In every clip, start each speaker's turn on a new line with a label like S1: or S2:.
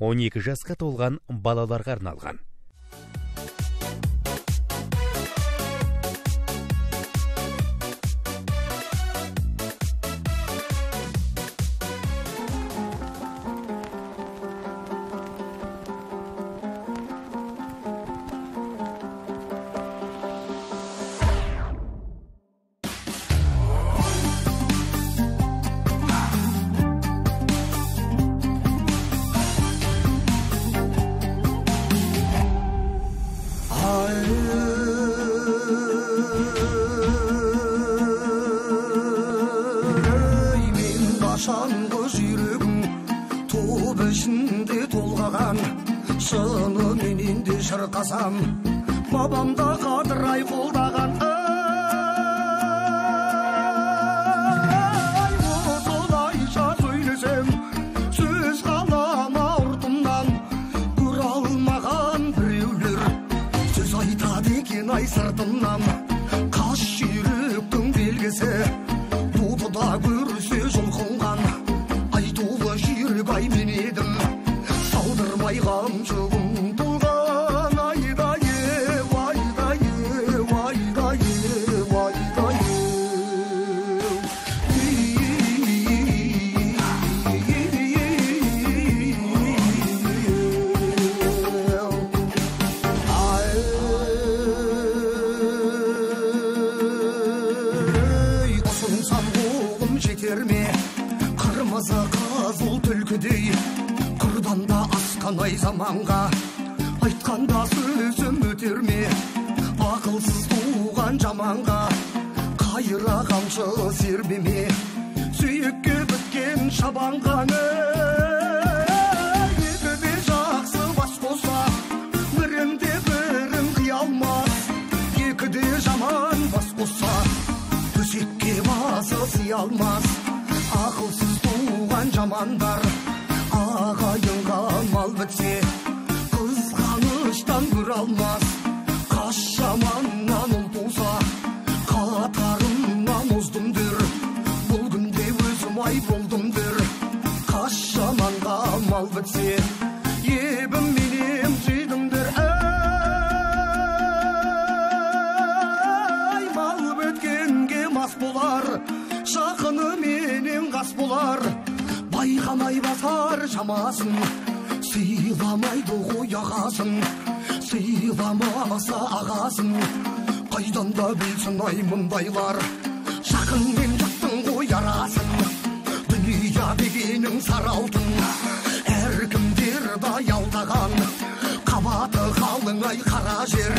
S1: 12 жасқа толған балаларға арналған.
S2: Babamda қадырай қолдаған осылайша сөйлесем сөз қалама ұртымнан көре алмаған біреулер сөз айтады екен ай сыртымнан қас жүйріктің белгісі тудыда көрсе жұлқынған айтулы жүйрік ай мен едім салдырмай қамшығым Қырданда асқан ай заманға айтқанда сөзім өтер ме ақылсыз туған жаманға қайыра қамшы сербеме сүйекке біткен шабанға екіде жақсы бас болса бірінде бірін қия алмас екіде жаман бас болса төсекке басы сыя алмас ақылсыз туған жамандар ағайынға мал бітсе қызғаныштан көре алмас қас жаманнан ұл туса қатарымнан оздымдыр бұл күнде өзім ай болдымдыр қас жаманға мал бітсе ебім менен жидымдыр ай мал біткенге мас болар жақыны менен қас болар байқамай басар шамасын сыйламайды ғой ағасын сыйламаса ағасын қайдан да білсін ай мұндайлар жақын мен жұрттың ғой арасын дүния дегенің сары алтын әркімдерді аялдаған қабаты қалың ай қара жер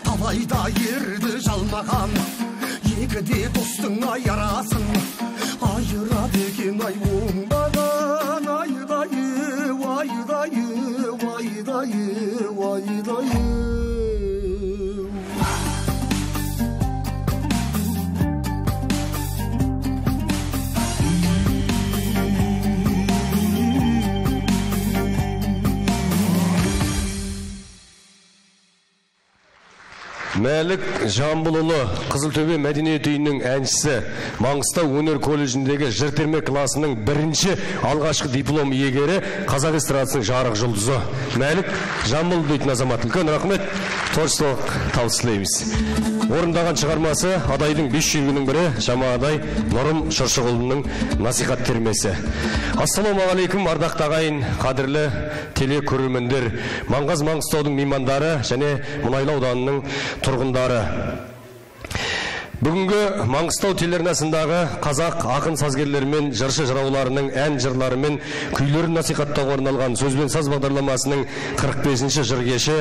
S2: талайда ерді жалмаған екіде достың ай арасын айырады екен ай оңбаған айдайы айдайы айдайы айдайы
S3: Мәлік Жамбылұлы Қызылтөбе мәдениет үйінің әншісі, Маңғыстау өнер колледжіндегі жыр-терме класының бірінші алғашқы диплом иегері, қазақ эстрадасының жарық жұлдызы. Мәлік Жамбылұлы дейтін азамат. Үлкен рахмет, творчестволық табыс тілейміз. Орындаған шығармасы Адайдың 500 күнінің бірі, Жамадай Нұрым Шыршығұлының насихат термесі. Ассалаумағалейкум, ардақты ағайын, қадірлі телекөрермендер, Маңғаз Маңғыстаудың меймандары және Мұнайлы ауданының тұрғындары. Бүгінгі Маңғыстау телеарнасындағы қазақ ақын сазгерлермен, жыршы жырауларының ән жырларымен күйлерін насихаттауға арналған сөзбен саз бағдарламасының 45-ші жыр кеші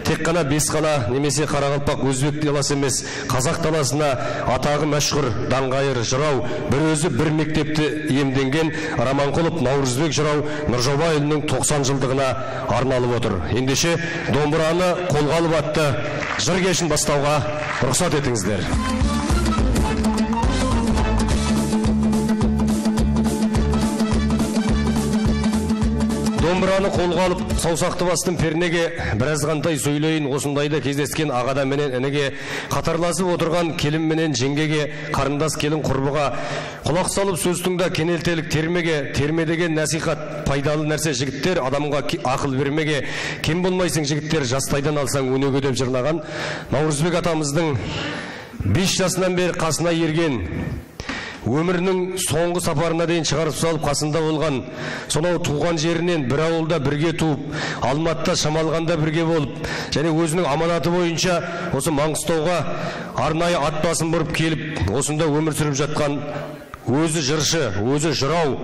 S3: тек қана Бесқала немесе Қарақалпақ өзбек даласы емес, қазақ даласына атағы мәшһүр даңғайыр жырау, бір өзі бір мектепті иемденген Раманқұлов Наурызбек жырау Нұржаубайұлының 90 жылдығына арналып отыр. Ендеше домбыраны қолға алып атты жыр кешін бастауға рұқсат етіңіздер. домбыраны қолға алып саусақты бастым пернеге, біразғантай сөйлейін осындайда кездескен ағада менен інеге, қатарласып отырған келін менен жеңгеге, қарындас келін құрбыға, құлақ салып сөзтіңда кенелтелік термеге, термедеген насихат пайдалы нәрсе жігіттер, адамға ақыл бермеге, кем болмайсың жігіттер, жастайдан алсаң өнеге деп жырлаған Наурызбек атамыздың 5 жасынан бері қасына ерген, өмірінің соңғы сапарына дейін шығарып салып қасында болған, сонау туған жерінен бір ауылда бірге туып, Алматыда шамалғанда бірге болып, және өзінің аманаты бойынша осы Маңғыстауға арнайы ат басын бұрып келіп, осында өмір сүріп жатқан, өзі жыршы, өзі жырау,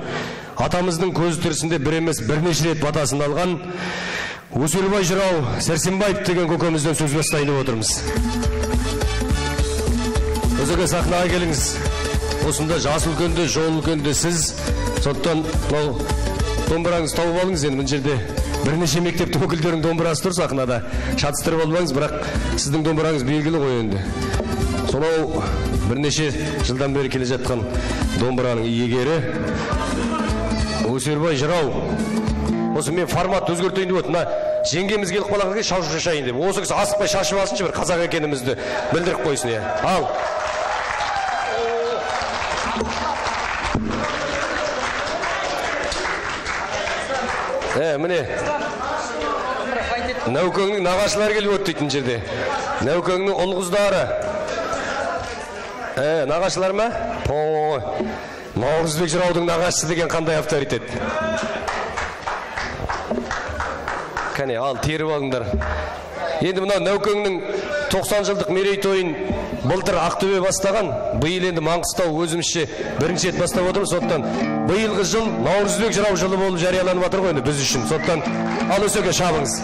S3: атамыздың көзі тірісінде бір емес бірнеше рет батасын алған Өсербай жырау Сәрсенбаев деген көкемізден сөз бастайын деп отырмыз. Өзіге сахнаға келіңіз. Осында жас үлкенде, жол үлкенде сіз, сондықтан домбыраңыз тауып алыңыз. Енді бұл жерде бірнеше мектептің өкілдерінің домбырасы тұр сахнада. Шатыстырып албаңыз, бірақ сіздің домбыраңыз белгілі ғой енді. Сонау бірнеше жылдан бері келе жатқан домбыраның иегері Өсербай жырау. Осы мен формат өзгертейін деп отыр. Жеңгеміз келіп қалған шашу шашайын деп. Осы кісі асықпай шашып алсыншы, бір қазақ екенімізді білдіріп қойсын. Ал. Міне. Нәукеңнің нағашылары келіп өтті дейтін жерде. Нәукеңнің ұл қыздары. Нағашылар ма? Наурызбек жыраудың нағашысы деген қандай авторитет. Кәне, ал, теріп алыңдар. Енді мынау Нәукеңнің 90 жылдық мерейтойын былтыр Ақтөбе бастаған, биыл енді Маңғыстау өзімізше бірінші рет бастап отырмыз. Сондықтан биылғы жыл Наурызбек жырау жылы болып жарияланып жатыр ғой енді біз үшін. Сондықтан ал өсеге шабыңыз.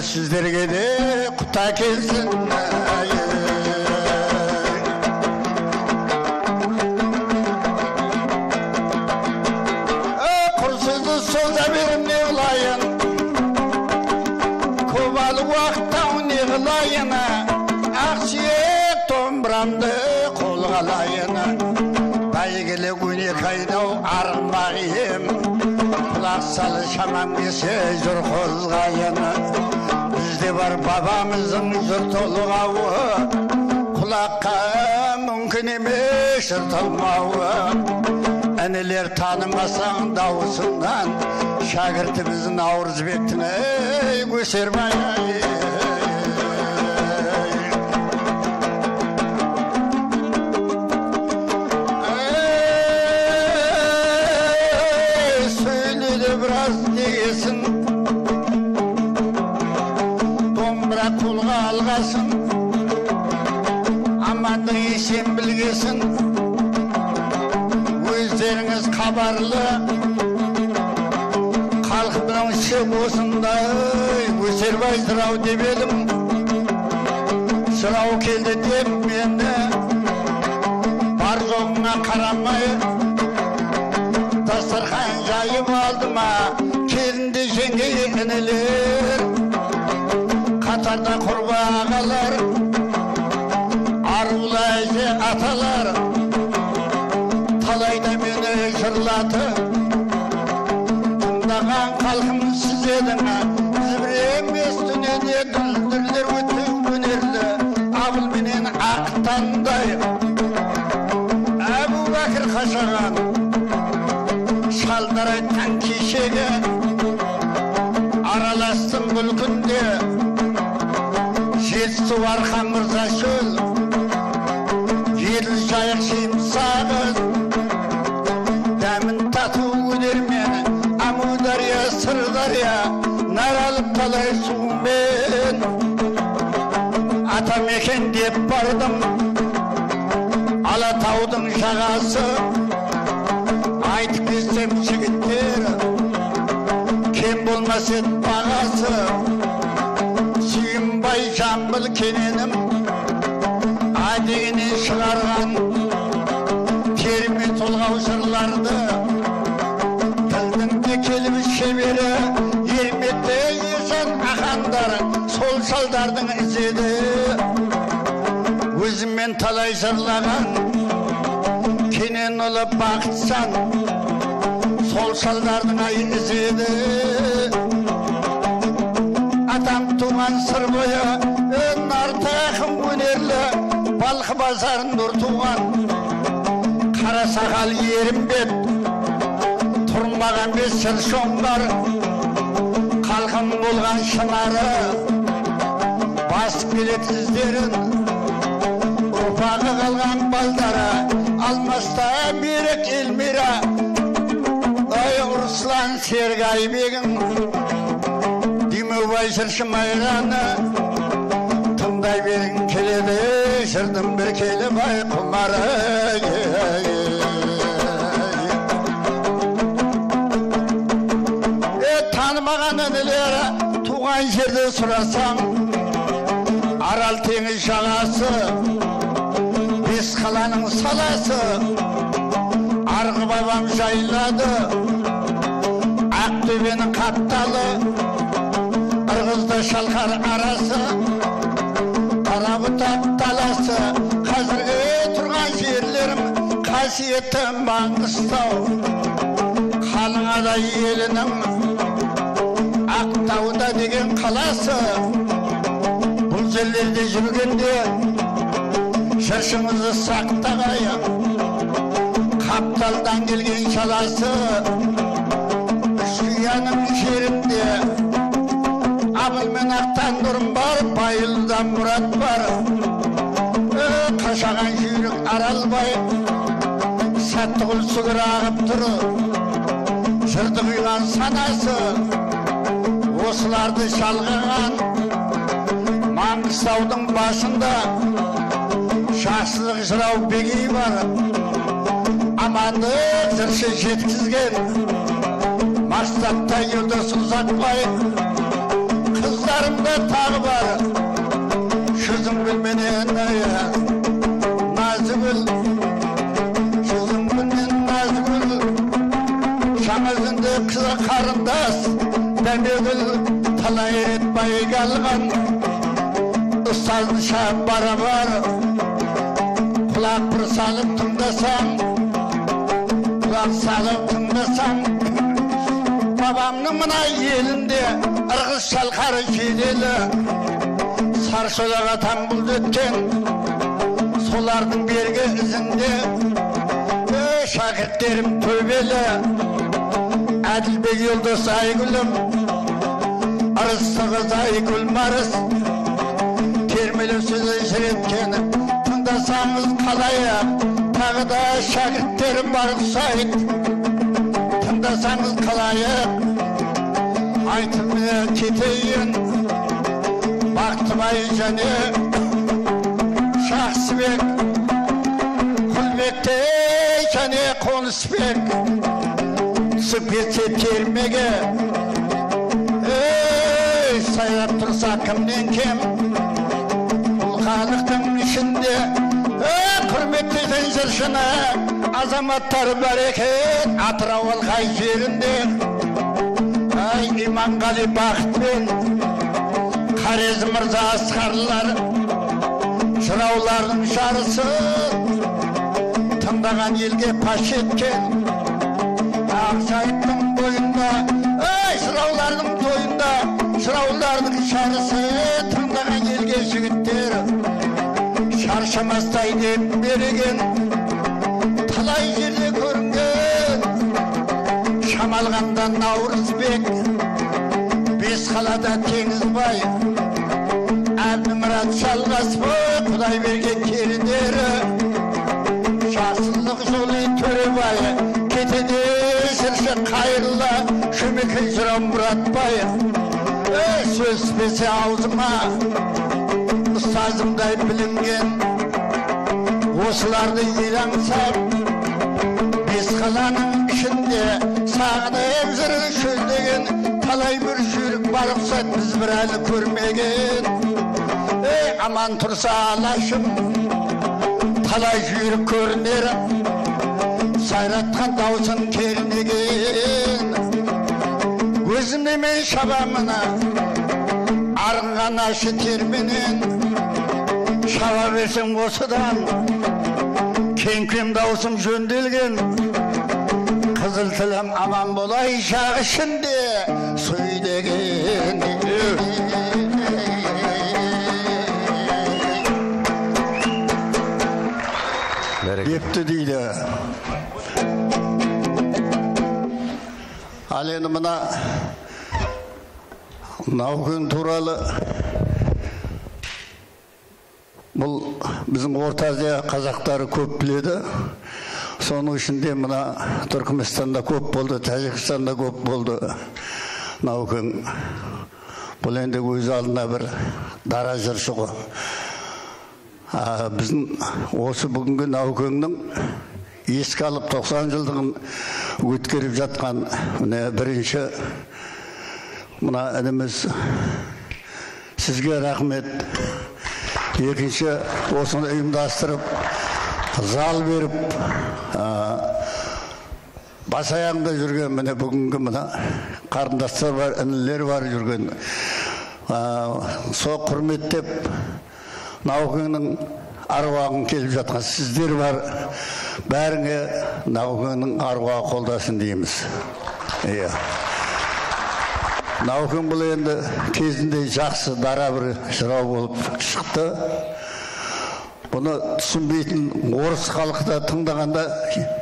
S4: Sizlerge de kuta kelsin. Kursuzlu soza verim ne olayın, kovalı vaktan ne olayın, aksiye tombramdı kol alayın. Baygılı güne kaynav armağıyım, kulak salı şamam gese zor kozgayın. Var babamızın zor toluğağı, kulakka mümkün emek. шыртылмауы. Әнелер танымасаң дауысынан, шәкіртіміздің Наурызбектің Көсербай. Söyledi biraz degesin, домбыра қолға алғасын, амандық есен білгесін. Өздеріңіз қабарлы, халқымның шек осындай. Көсербай сұрау деп едім, сұрау келді деп мені, бар жоғыңа қарамай дастархан жайып алдыма. Келінді жеңге інілер, қатарда құрба ағалар, арулы әже аталар. Талайда мені жырлаты, тыңдаған қалқым сіз едіңа. Бір емес дүниеде дүлдірлер өте өнерлі, абыл менен ақтандай. Әбу Бәкір қашаған, шалдар айтқан кешегі, араластым бұл күнде. Жетісу Арқан Мырза шөл, еділ жайық шемсағыз, дәмін тату өнермен, Амудария, Сырдария, наралып талай сумен. Атамекен деп бардым, Алатаудың жағасы. Айтып кетсем жігіттер, кем болмас ед бағасы. Сүйінбай Жамбыл кененім, адегіне шығарған терме толғау жырларды. Тілдің де келіп шебері, ерметті ешен ақандар, сол салдардың ізеді. Өзіммен талай жырлаған кенен ұлы бақытсан, сол салдардың ізеді. Атам туған сыр бойы, нарты ақым өнерлі, Балқы базарын нұр туған. Қара сақал ерімбет, тұрмаған бес жыл шоңдар. Қалқым болған шынары, басып келет іздерін. Ұрпағы қалған балдары, Алмаста Берек Элмира, Руслан Сергайбегім, Демеубай жыршы майраны. Тыңдай берін келеді, жырдың бір келі бай құмары. Танымаған інілері, туған жерді сұрасаң, Арал теңіз жағасы, бес қаланың саласы. Арғы бабам жайлады, Ақтөбенің қапталы, Ырғызды шалқар арасы, Қарабұтақ таласы. Қазіргі тұрған жерлерім қасиетті Маңғыстау, Қалыңадай елінің Ақтауда деген қаласы. Бұл жерлерде жүргенде жыршымызды сақтағайық, Қапталдан келген шаласы. Үскияның жерінде Абыл мен Ақтан нұрым бар, Байылдан Мұрат бар. Қашаған жүйрік Аралбай, Сәттіғұл сүгір ағып тұры, жырды құйған санасы. Осыларды шалғаған Маңғыстаудың басында Жақсылық жырау бегей бар. Амандық жыршы жеткізген мақсатта елдос ұзатпай. Қыздарымда тағы бар, жүзім гүлменен Назгүл, жүзім гүлмен Назгүл. Жаңа жүзінде қызы қарындас Дәмегүл, талай рет байға алған ұстазынша бара-бар. Құлақ бір салып тыңдасаң, құлақ салып тыңдасаң, бабамның мына елінде ырғыз шалқары жеделі. Саршолаға там бұл өткен, солардың берге ізінде şakirtlerim tövbeli, Adilbek Yıldız Aygül'üm, Arıstığız Aygül Marız, termeli sözü işiretken tındasanız kalaya, tağı da şakirtlerim var Said, tındasanız kalaya, aytımı keteyin, baktım ayıcanı, Şahsibek, Kulbek'te kene konuşbek, Sıkıntı termege, ey sayap tursa kimden kim, Ulkalıktın içinde, ey kırmetli fenzirşine, azamatlar bereket, Atraval kay yerinde, ay İmam Gali Bahtben, Karez Mırza askarlar, Şıravlarının şarısı, tındagan elge paş etken, Akşayıttın boyunda, ey şıravlarının toyunda, Şıravlarının şarısı, tındagan elge jigitler, Şarşamastay deyip berigen, talay yerde görüngen, Şamalgan'dan Navruzbek, Beskalada Tengizbay, Murat Şalgasbay, Kuday bergen kerideri, Şahsızlık jolu Törebay, ketede şirşe kayırla, Şümekin Şıram Muratbay, söz besi ağzıma, Ustazımday bilingen, Osılardı ilansam, Beskalanın işinde, Sağda emzirin şöldegen, Talay bir şürük barıksat biz bir hali körmegen, aman tursa alaşım, talay jürük körünler, sayratkan davsun kerinegen, gözümde men şabamına, arıngan aşı terminin, şaba versin osudan, kenkem davsun jöndelgen, kızıl tilim aman bolay şağı şimdi, söylegen. Depti deydi. Al endi mına Navkön turalı бұл bizim Orta Aziya Qazaktары көп biledi. Соның ішінде мына Түркменстанда көп болды, Тәжікстанда көп болды. Наукен бұл енді өз алдына бір дара жыршы ғой. Біздің осы бүгінгі Наукеннің еске алып 90 жылдығын өткеріп жатқан бірінші мына ініміз сізге рахмет. Екінші осыны ұйымдастырып, зал беріп, бас аяғында жүрген міне бүгінгі мына қарындастар бар, інілер бар жүрген. Со құрметтеп Наукеннің аруағын келіп жатқан сіздер бар. Бәріңе Наукеннің аруағы қолдасын дейміз. Наукен бұл енді кезінде жақсы дара бір жырау болып шықты. Бұны түсінбейтін орыс халқы да тыңдағанда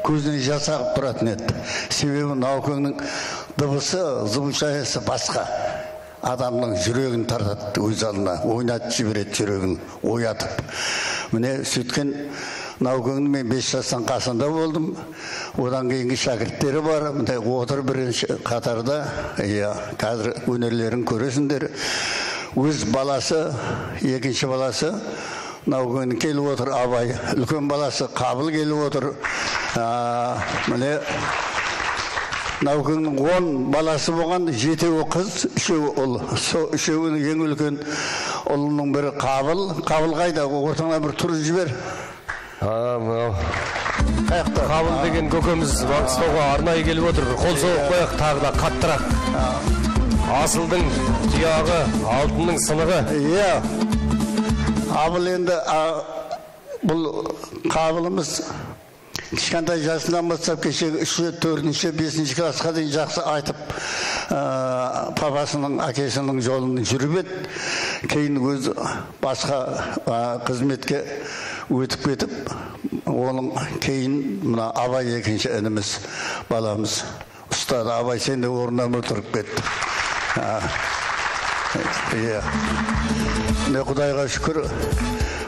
S4: көзінен жас ағып тұратын еді. Себебі Наукеннің дыбысы, звучаясы басқа. Адамның жүрегін тартады өз алдына, ойнатып жібереді жүрегін, оятып. Міне сөйткен Наукеннің мен 5 жастан қасында болдым. Одан кейінгі шәкірттері бар. Міне отыр бірінші қатарда. Қазір өнерлерін көресіңдер. Өз баласы, екінші баласы Наукеннің келіп отыр Абай. Үлкен баласы Қабыл келіп отыр. Міне Наукеннің 10 баласы болған, 7 қыз, 3 ұл. Үшеуінің ең үлкен ұлының бірі Қабыл. Қабыл қайда? Ортаңа бір тұрып жібер.
S3: Қабыл деген көкеміз Маңғыстауға арнайы келіп отыр. Қол соғып қояқ тағы да қаттырақ. Асылдың тұяғы, алтынның сынығы.
S4: Қабыл енді бұл Қабылымыз кішкентай жасынан бастап кеше 3-4-5 классқа дейін жақсы айтып папасының әкесінің жолын жүріп еді. Кейін өз басқа қызметке өтіп кетіп, оның кейін мына Абай екінші ініміз баламыз ұстады. Абай сен де орнынан тұрып кетті. Міне Құдайға шүкір,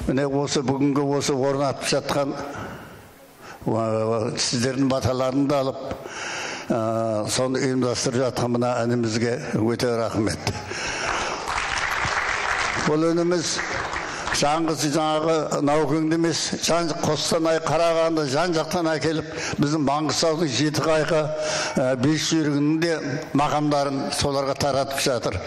S4: міне осы бүгінгі осы орнатып жатқан сіздердің баталарыңды алып, соны ұйымдастырып жатқан мына інімізге өте рахмет. Бұл ініміз жаңғысы жаңағы Наукеңді емес, Қостанай, Қарағанды жан-жақтан әкеліп, біздің Маңғыстаудың Жетіқайға, Бесжүйрігінің де мақамдарын соларға таратып жатыр.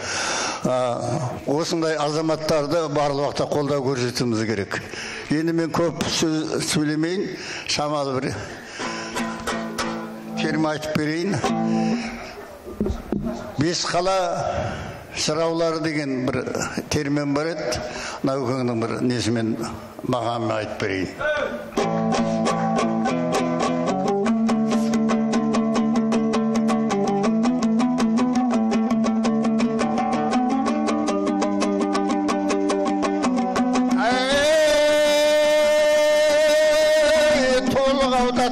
S4: Осындай азаматтарды барлық уақытта қолдау көрсетуіміз керек. Енді мен көп сөйлемейін, шамалы бір терме айтып берейін. Бес қала жыраулары деген бір термен бар еді. Наукеңнің бір несімен мағамын айтып берейін.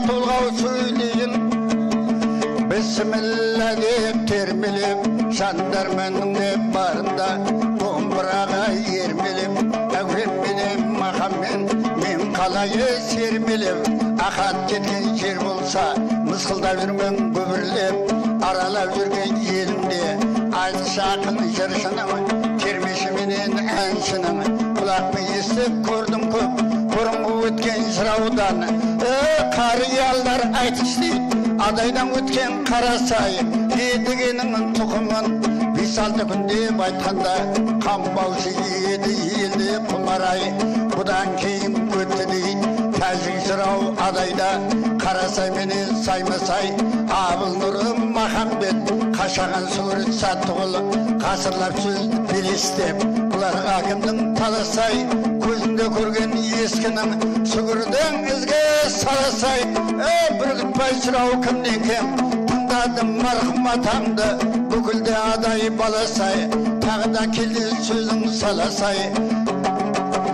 S4: Толғау сөйлейін, бісміллә деп термелеп, жандарменнің деп барында, домбыраға ермелеп, әуенменен мақаммен, мен қалайы сермелеп, ақат кеткен жер болса, мысқылдап жүрмен көбірлеп, аралап жүрген елімде, айтқыш ақын жыршының, термешіменен әншінің, құлақпен естіп көрдім көп, бұрынғы өткен жыраудан, қариялар айтқышты, адайдан өткен қарасай, едігенің тұқымын, 5-6 күнде айтқанда, қамбаушы еді елді құмарай, бұдан кейін өтті дейін, тәжік жырау адайда, қарасай менен саймасай, Абыл Нұры Махамбет, қашаған сурет Саттығұлы, ғасырлап сөз белестеп, бұларға кімдің таласай, көзінде көрген ескінің, сүгірдің ізге саласай, бүргітпай сұрау кімнен кем, тыңдадым марқұм атамды, бүкілде адай баласай, тағы да келді сөзің саласай.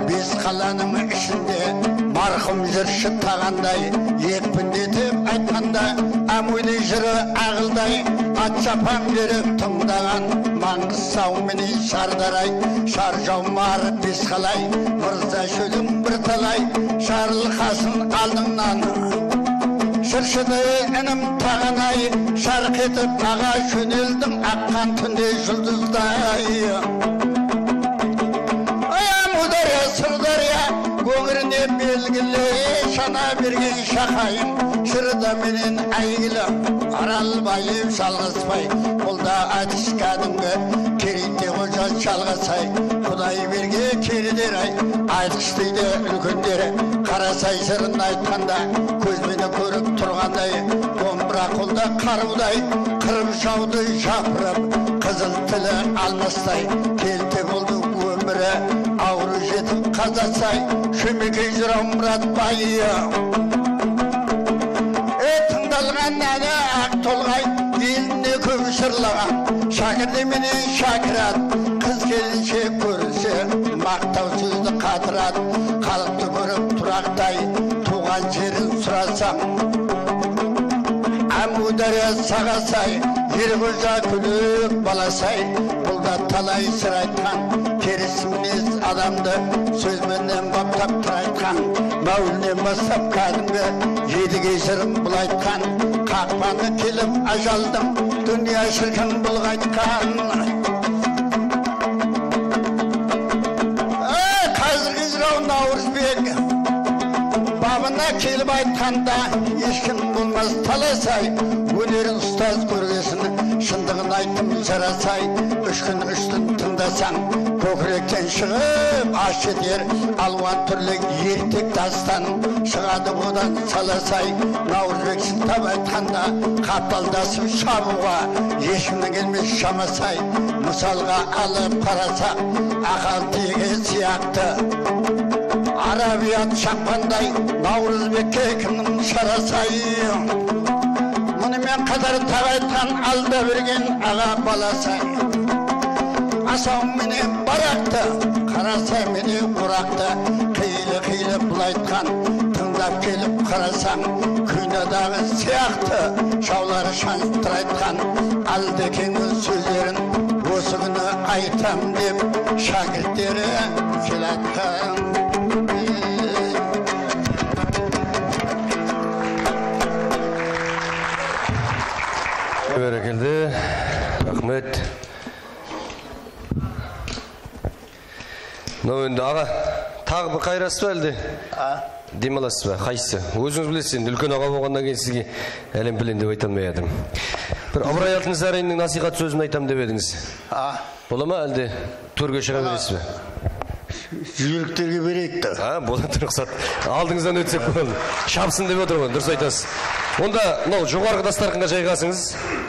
S4: Бес қаланың ішінде марқұм жыршы тағандай, екпіндетіп айтқанда, әмөйлі жыры ағылдай, ат шапан беріп тыңдаған, Маңғыстау менен Шардарай, шар жаумар бес қалай, мырза шөлің бір талай, жарылқасын алдыңнан. Шыршыды інім тағанай, шарқ етіп аға жөнелдің, аққан түнде жұлдыздай. Сырдария көңіріне белгілі, шана берген шақайым, шырда менен әйгілі, арал байып жалғаспай, бұлда атыш кәдімгі, керейте қожа жалғасай, Құдай берге кередер ай, айтқыш дейді үлкендері, қарасай жырын айтқанда, көзбені көріп тұрғандай, домбыра қолда қарудай, қырып жауды жапырып, қызыл тілі алмастай, келте болды өмірі, ауру жетіп қазасай, шөмекей жырау Мұрат байы. Тыңдалған әні ақ толғай, еліне көп шырлаған, шакірде менен шакірат, қыз келінше көрінсе, мақтау сөзді қатырат, халықты көріп тұрақтай, туған жерін сұрасам. Әмудария сағасай, Ерғожа күлік баласай, бұлда талай сыр айтқан, теріс мінез адамды сөзменен баптап тұр айтқан, мәуілінен бастап кәдімгі едіге жырым бұл айтқан, қақпаны келіп ажалдың, дүния шіркін бұл қайтқан. Қазіргі жырау Наурызбек бабына келіп айтқанда, ешкім болмас таласай, өнерін ұстаз көргесін, шындығын айттым жарасай, 3 күн 3 түн тыңдасаң, көкіректен шығып аш жетер, алуан түрлі ертек дастан, шығады одан саласай, Наурызбек сылтап айтқанда, қапталдасып шабуға, ешкімнің келмес шамасай, мысалға алып қарасақ, ақал теге сияқты, арабият шапқандай Наурызбекке кімнің шарасай. Мұнымен қатар тағайтқан алда берген аға баласай. Асау менен барақты, қарасай менен құрақты. Қилы бұл айтқан, тыңдап келіп қарасаң, күнадағы сияқты жаулары шанстыр айтқан Алдекеңнің сөздерін осы күні айтам деп шәкірттері келатқан.
S3: Бәрекелді, рахмет. Енді аға, тағы бір қайрасы ба әлде? Демаласыз ба? Қайсысы? Өзіңіз білесіз, үлкен аға болғаннан кейін сізге әлем білен деп айтам деп едім. Бір Ыбырай Алтынсариннің насихат сөзін айтам деп едіңіз. Бола ма әлде төрге шыға бересіз бе?
S4: Жүйріктерге берейік та.
S3: Болады, рұқсат. Алдыңыздан өтсек болды. Шапсын деп отыр ғой, дұрыс айтасыз. Онда, жоғарғы дастарханға жайғасыңыз.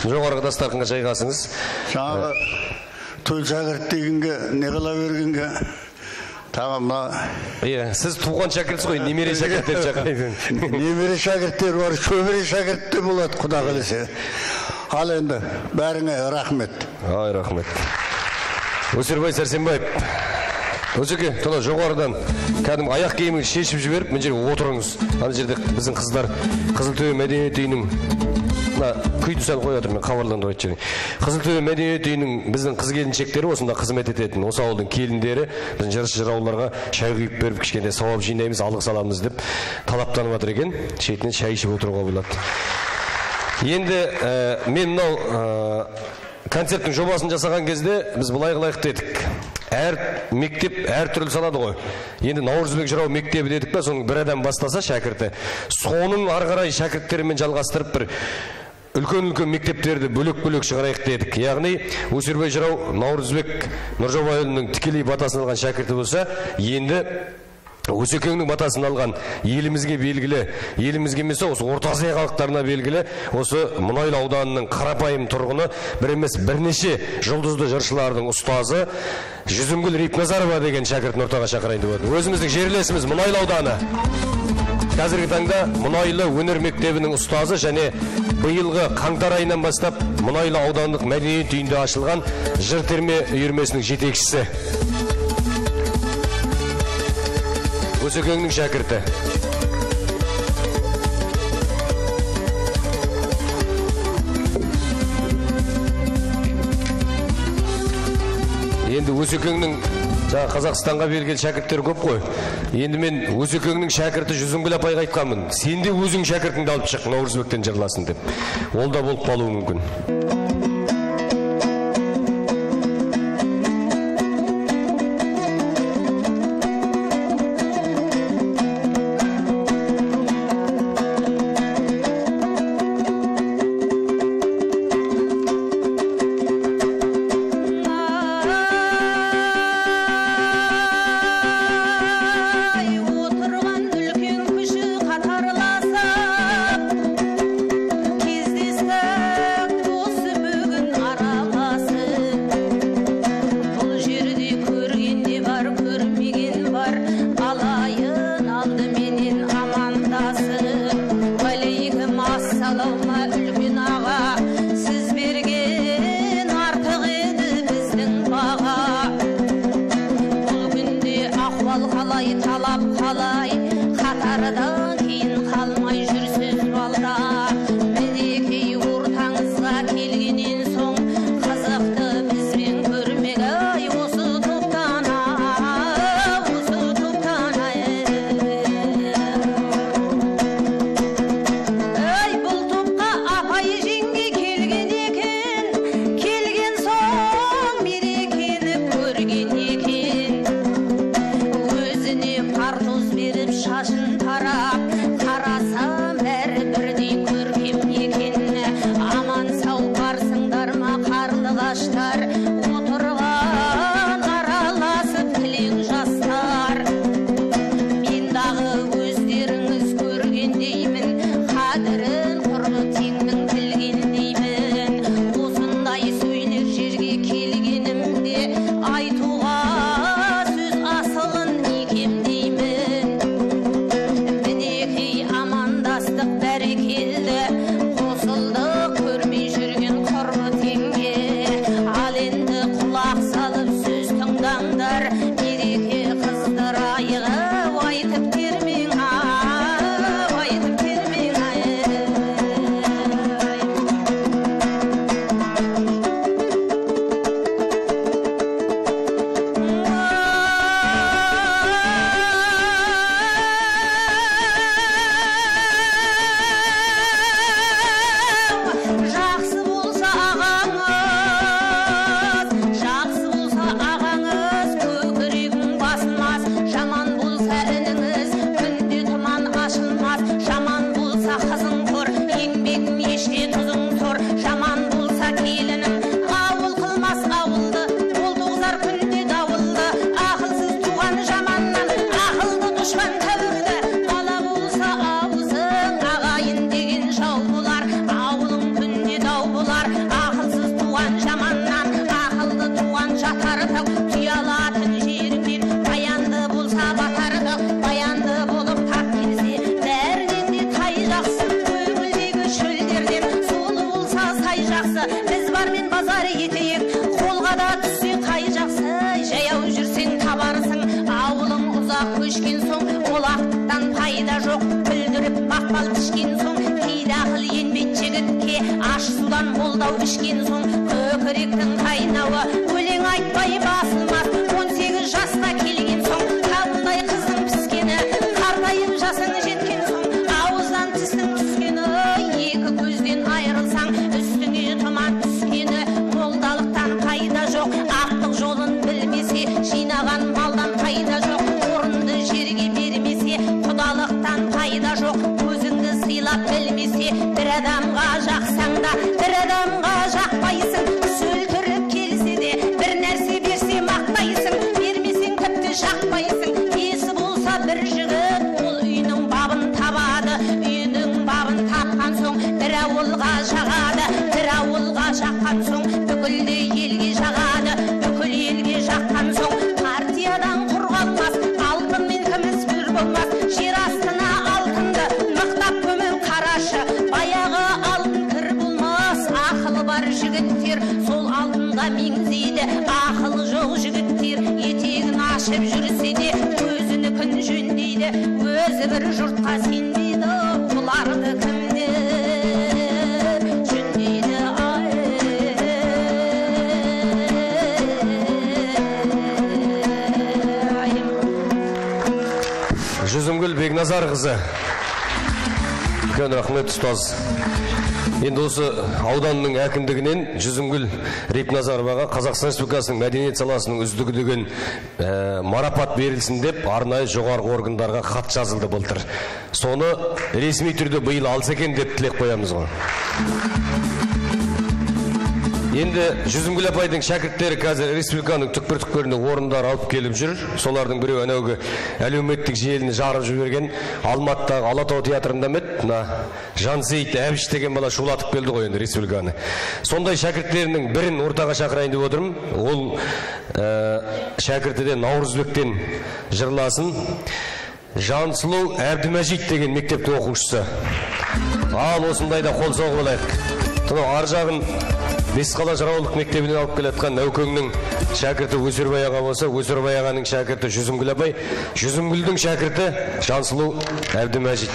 S3: Жоғарғы дастарханға жайғасыңыз.
S4: Жаңағы төл шәкірт дегенге, не қыла бергенге тамамла.
S3: Сіз туған шәкіртсіз ғой, немере шәкірттер шақырайын.
S4: Немере шәкірттер бар, шөбере шәкірттер болады, құда қаласа. Ал енді бәріңе рахмет.
S3: Ай, рахмет. Өсербай Сәрсенбаев. Өзеке, тұла жоғарыдан кәдім аяқ киімін шешіп жіберіп, мен жерге отырыңыз. Ана жерде біздің қыздар Қызылтөбе мәдениет үйінің күйді сәл қоятыр, мен хабарланды айтып жерін. Қызылтөбе мәдениет үйінің біздің қыз келіншектері осында қызмет ететін, осы ауылдың келіндері біздің жыршы жырауларға шай құйып беріп, кішкене сауап жинаймыз, алғыс аламыз деп талаптанып жатыр екен. Шетінен шай ішіп отыруға болады. Енді мен мынау концерттің жобасын жасаған кезде біз былай қылайық дедік. Әр мектеп әр түрлі салады ғой. Енді Наурызбек жырау мектебі дедік па, соның бір адам бастаса шәкірті, соның ары қарай шәкірттерімен жалғастырып бір үлкен мектептерді бөлек шығарайық дедік. Яғни Өсербай жырау Наурызбек Нұржаубайұлының тікелей батасын алған шәкірті болса, енді Өсекеңнің батасын алған елімізге белгілі, елімізге емес осы Орта Азия халықтарына белгілі, осы Мұнайлы ауданының қарапайым тұрғыны, бір емес бірнеше жұлдызды жыршылардың ұстазы Жүзімгүл Рипназарова деген шәкіртін ортаға шақырайын деп отыр. Өзіміздің жерлесіміз Мұнайлы ауданы. Қазіргі таңда Мұнайлы өнер мектебінің ұстазы және биылғы қаңтар айынан бастап Мұнайлы аудандық мәдениет үйінде ашылған жыр терме үйірмесінің жетекшісі. Өсекеңнің шәкірті. Енді Өсекеңнің Қазақстанға берген шәкірттер көп қой. Енді мен Өсекеңнің шәкірті Жүзімгүл апайға айтқанмын. Сен де өзің шәкіртіңді алып шық, Наурызбектен жырласын деп. Ол да болып қалуы мүмкін.
S5: Егін еште тұзың тұр, жаман болса келінің. Ауыл қылмас ауылды, ол туғызар күнде дауылды. Ақылсыз туған жаманнан, ақылды дұшпан тәуірді. Бала болса ауызың, ағайын деген жау болар. Ауылың күнде дау болар, ақылсыз туған жаманнан, ақылды туған жатарыдық. Тұялатын жеріңнен, баянды болса батарыдық. Баянды болып тап келсе, бәрінен де тай жақсы. Көңілдегі шөлдерден солы болса сай жақсы. Біз бармен базар етейік, қолға да түссе қай жақсы. Жаяу жүрсең табарсың, ауылың ұзақ көшкен соң, олақтан пайда жоқ. Бүлдіріп мақпал пішкен соң, кейде ақыл енбет жігітке, аш судан молдау ішкен соң. Көкіректің қайнауы өлең айтпай басылмас. 18 жасқа келген соң, қабылдай қыздың піскені, қартайып жасың жеткен соң, ауыздан тістің түскені. Екі көзден айырылсаң, үстіңе тұман түскені. Молдалықтан пайда жоқ, ақтық жолын білмесе, жинаған малдан пайда жоқ. Орынды жерге бермесе, құдалықтан пайда жоқ. Өзіңді сыйлап білмесе, бір адамға жақсаң да, бір адамға жақпайсың. Сөлтіріп келсе де, бір нәрсе берсе мақтайсың. Бермесең тіпті жақпайсың. Есі болса бір жігіт, ол үйінің бабын табады. Үйінің бабын тапқан соң, бір ауылға жағады. Бір ауылға жаққан соң, бүкілді елге жағады. Бүкіл елге жаққан соң, партиядан құр қалмас. Алтын мен күміс бір болмас. Жер астына алтынды мықтап көмір қарашы. Баяғы алтын кір болмас. Ақылы бар жігіттер сол алтынға меңзейді. Ақылы жоқ жігіттер етегін ашып жүрсе де, өзінікін жөндейді. Өзі бір жұртқа сенбейді, оларды кімдер жөндейді.
S3: Жүзімгүл Бекназарқызы. Үлкен рахмет ұстаз. Енді осы ауданның әкімдігінен Жүзімгүл Репназароваға Қазақстан Республикасының мәдениет саласының үздігі деген марапат берілсін деп арнайы жоғарғы органдарға хат жазылды былтыр. Соны ресми түрде биыл алса екен деп тілек қоямыз ғой. Енді Жүзімгүл апайдың шәкірттері қазір республиканың түкпір-түкпіріне орындар алып келіп жүр. Солардың біреу әнеугі әлеуметтік желіні жарып жіберген Алматыдағы Алатау театрында мед, Жансейіт Әбіш деген бала шулатып келді ғой енді республиканы. Сондай шәкірттерінің бірін ортаға шақырайын деп отырмын. Ол шәкірті де Наурызбектен жырласын. Жансұлу Әбдімәжит деген мектептің оқушысы. Ал осындайда қол соғып алайық. Ар жағын Бесқала жыраулық мектебінен алып келатқан Нәукеңнің шәкірті Өсербай аға болса, Өсербай ағаның шәкірті Жүзімгүл апай, Жүзімгүлдің шәкірті Жансұлу Әбдімәжит.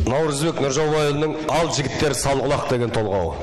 S3: Наурызбек Нұржаубайұлының «Ал жігіттер салғылақ» деген толғауы.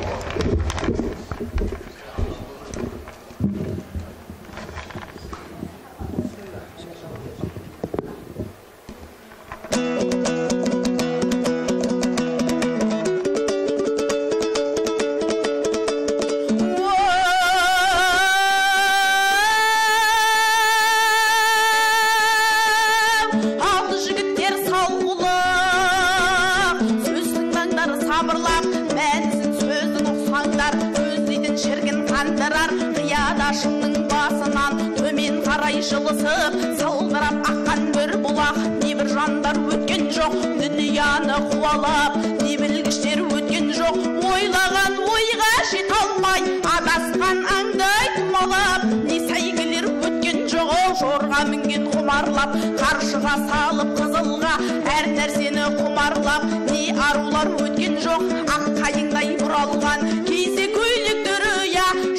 S6: Жылысып, салдырап аққан бір бұлақ. Небір жандар өткен жоқ, дүнияны қуалап. Не білгіштер өткен жоқ, ойлаған ойға жет алмай. Адасқан аңдай тұмалап. Не сәйгілер өткен жоқ, жорға мінген құмарлап. Қаршыға салып қызылға, әр нәрсені құмарлап. Не арулар өткен жоқ, ақ қайыңдай бұралған. Кейсе көйлектері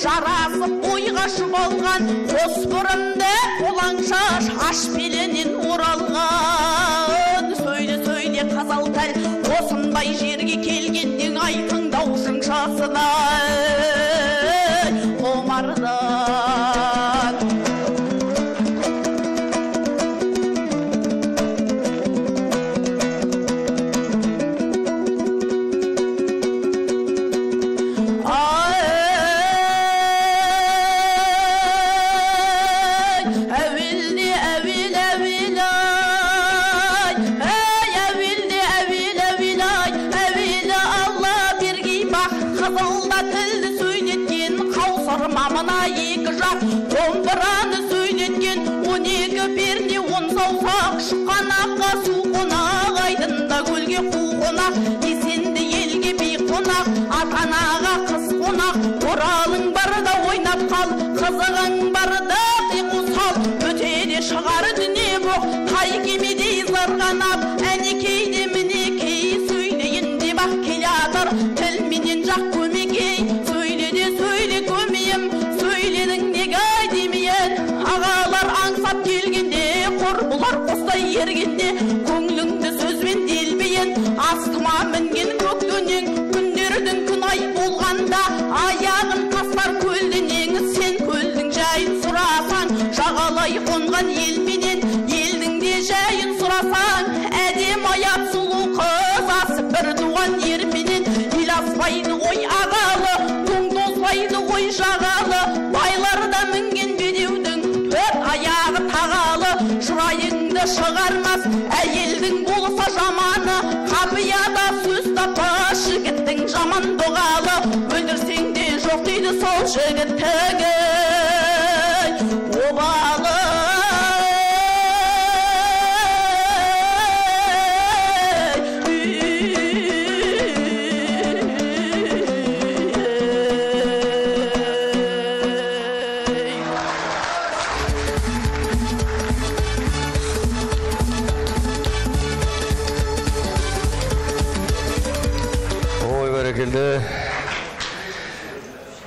S6: жарасып ойға шұбалған. Қос бұрынды қолаң шаш аш беленен оралған. Сөйле қазал тәл, осындай жерге келгенден айқын даусың шасына омардан. санап, әнекейді мінекей сөйлейін деп ақ келятыр. Тіл менен жақ көмекей, сөйледе сөйле көмейім, сөйледің неге демейін. Ағалар аңсап келгенде, құрбылар қостай ергенде, көңліңді сөзбен делбейін. Астыма мінген көк дөнең, күндердің күн ай болғанда, аяғын тастар көлденең. Сен көлдің жайын сұрасаң, жағалай қонған елменен, елдің де жайын сұрасаң, әдем аяп сұлу қыз асып бір туған ерменен. Ел аспайды ғой ағалы, тоң тозбайды ғой жағалы, байларда мінген бедеудің төрт аяғы тағалы. Шырайыңды шығармас әйелдің болса жаманы, қапияда сөз таппас жігіттің жаман доғалы. Өлдірсең де жоқ дейді сол жігіттің обалы.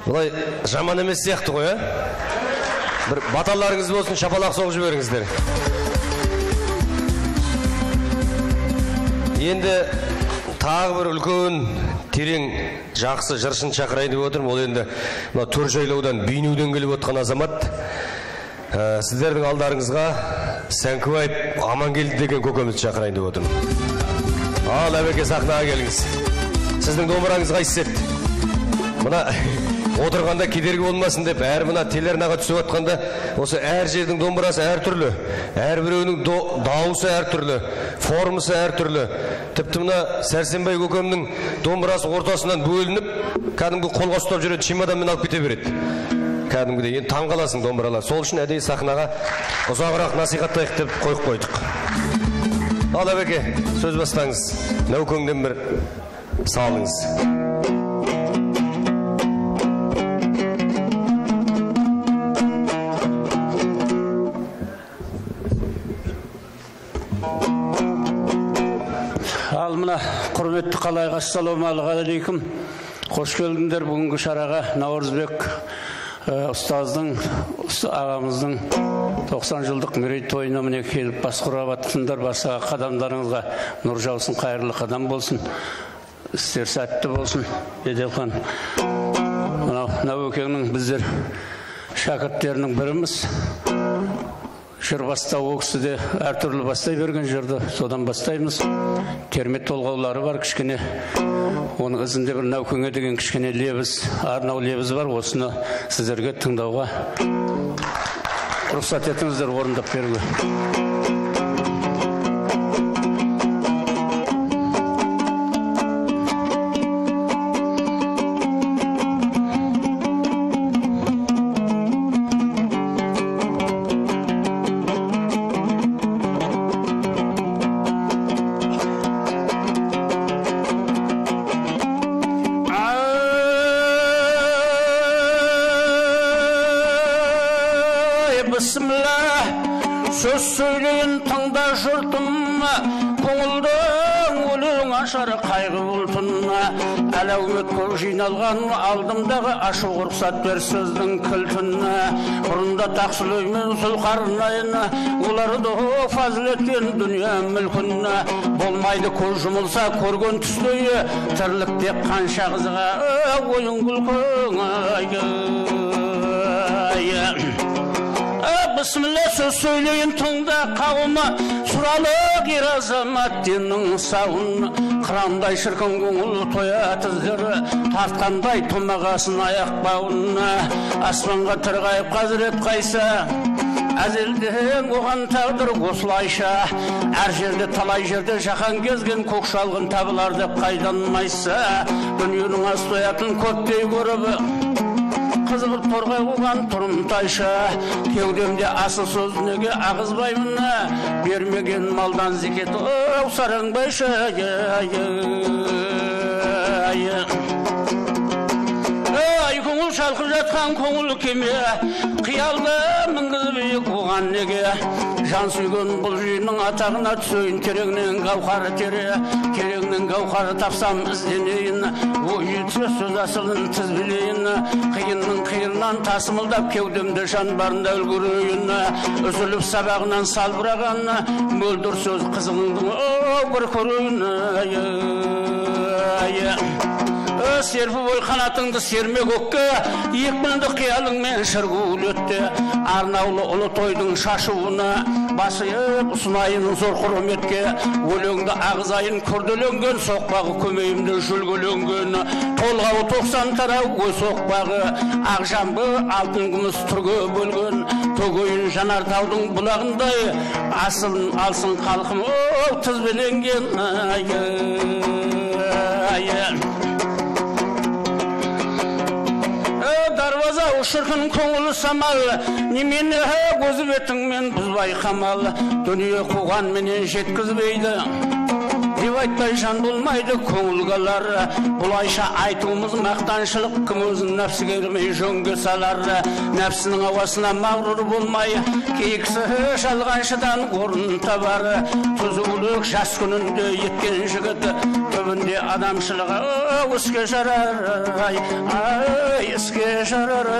S3: Бұлай жаман емес сияқты ғой, бір баталарыңыз болсын, шапалақ соғып жіберіңіздер. Енді тағы бір үлкен, терең, жақсы жыршын шақырайын деп отырмын. Ол енді төр жайлаудан, бейнеуден келіп отқан азамат. Сіздердің алдарыңызға Сәңкібаев Амангелді деген көкемізді шақырайын деп отырмын. Ал әбеке, сахнаға келіңіз. Сіздің домбыраңыз қайсет? Мына отырғанда кедергі болмасын деп, әр мына телеарнаға түсіп отқанда, осы әр жердің домбырасы әр түрлі, әр біреуінің дауысы әр түрлі, формасы әр түрлі. Тіпті мына Сәрсенбай көкемнің домбырасы ортасынан бөлініп, кәдімгі қолға ұстап жүреді, чемоданмен алып кете береді. Кәдімгідей, енді таң қаласың домбыралар. Сол үшін әдейі сахнаға ұзағырақ насихаттайық деп қойып қойдық. Ал әбеке, сөз бастаңыз. Нәукеңден бір салыңыз.
S7: Ал мына құрметті қалайға ассалаумағалейкум. Қош келдіңдер бүгінгі шараға. Наурызбек ұстаздың, ағамыздың 90 жылдық мерейтойына міне келіп бас құрап жатсыңдар. Басқа қадамдарыңызға нұр жаусын, қайырлы қадам болсын. Істер сәтті болсын. Еделхан, Нәукеңнің біздер шәкірттерінің біріміз. Жыр бастау ол кісі де әртүрлі бастай берген жырды, содан бастаймыз. Кермет толғаулары бар кішкене. Оның ізінде бір Нәукеңе деген кішкене лебіз, арнау лебіз бар. Осыны сіздерге тыңдауға рұқсат етіңіздер, орындап беруге. Сөз сөйлейін тыңда жұртым, көңілдің өлең ашар қайғы бұлтын. Әлеумет көп жиналған алдымдағы ашу рұқсат бер сөздің кілтін. Бұрында Тақсүлеймен Сүлқарнайын, оларды фазілеткен дүние мүлкін. Болмайды көз жұмылса көрген түстей, тірлікте қанша қызға ойын күлкің. Бісміллә, сөз сөйлейін тыңда қауымы, сұралы кер азамат деннің сауын. Қырандай шіркін көңіл тоят іздері, тартқандай томағасын аяқ бауын. Аспанға тырғайып қазірет қайса, әзелден оған тағдыр осылайша. Әр жерде талай жерде жаһан кезген көк шалғын табылар деп қайдан майса. Дүниенің астоятын көптей көріп, қызығып торғай оған тұрымтайша. Кеудемде асыл сөз неге ағызбаймын, бермеген малдан зекет сараңбайша. Ай көңіл шалқып жатқан көңіл кеме қиялды мінгізіп биік оған неге жан сүйген бұл жиынның атағына түсейін тереңнен гауһар тере тереңнен гауһар тапсам ізденейін ой жетсе сөз асылын тізбелейін қиынның қиырынан тасымылдап кеудемде жан барында үлгерейін үзіліп сабағынан салбыраған мөлдір сөз қызығыңды бір көрейін серпіп ой қанатыңды серме көкке екпінді қиялыңмен шырғуыл өтті арнаулы ұлы тойдың шашуына басып ұсынайын зор құрметке өлеңді ағызайын күрделенген соқпағы көмейімде жүлгеленген толғауы 90 тарау ой соқпағы ақ жамбы алтын күміс түрге бөлген төгейін жанартаудың бұлағындай асылын алсын халқым тізбеленген дарваза шіркін көңілі самал немені көзі бетіңмен бұзбай қамал дүние қуған менен жеткізбейді деп айтпай жан болмайды көңіл қалар бұлайша айтуымыз мақтаншылық кім өзін нәпсіге ермей жөнге салар нәпсінің ауасына мағрур болмай кейкісі жалғаншыдан орын табар түзулік жас күнінде еткен жігіт түбінде адамшылығы іске жарар іске жарар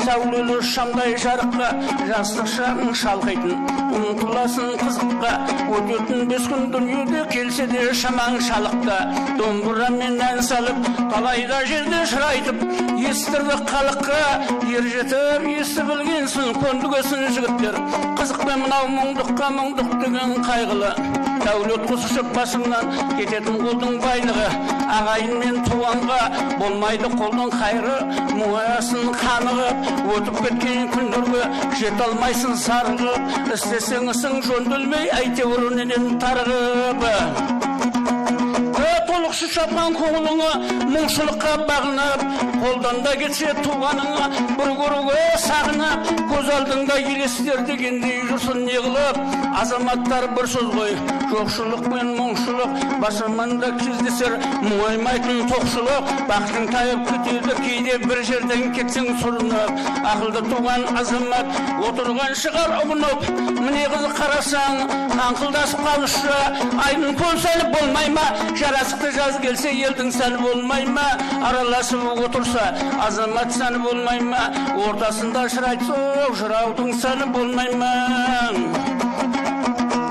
S7: сәулелі шамдай жарыққа жастық шағың шалқайтын ұмтыласын қызыққа өтетін 5 күн дүниеде келсе де шамаң шалыққа домбырамен ән салып талайда жерде шырайтып естірді халыққа ер жетіп есі білгенсін көндігесін жігіттер қызықпен мынау мұңдыққа мұңдық деген қайғылы дәулет құсышып басыңнан кететін қолдың байлығы ағайын мен туғанға болмайды қолдың қайры мұңаясын қанығып өтіп кеткен күндерге жете алмайсың сарығып істесең ісің жөнделмей әйтеуір неден тарығып толықшы шапқан көңіліңі мұңшылыққа бағынып қолдан да кетсе туғаныңа бір көруге сағынып көз алдыңда елестер дегендей жүрсін неғылып азаматтар бір сөз ғой жоқшылық пен мұңшылық басыманда кездесер мұңаймайтын тоқшылық бақытың тайып кетеді кейде бір жерден кетсең сүрініп ақылды туған азамат отырған шығар ұғынып міне қыз қарасаң аңқылдасып қалышы айдың көл салып болмай ма жарасықты жаз келсе елдің сәні болмай ма араласып отырса азамат сәні болмай ма ортасында шырайтса жыраудың сәні болмай ма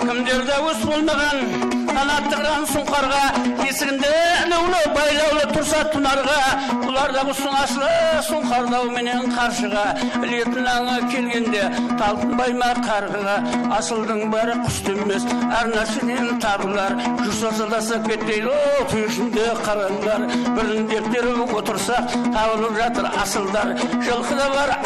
S7: кімдерде өс болмаған қанаттығынан сұңқарға есігінде ілеулі байлаулы тұрса тұнарға бұларда құстың асылы сұңқардау менен қаршыға ілетін аңы келгенде талпынбай ма қарғыға асылдың бәрі құс емес әр нәрседен табылар жүрсе сылдаса кетпейді түйішінде қараңдар бірін дептеріп отырсақ табылып жатыр асылдар жылқыда бар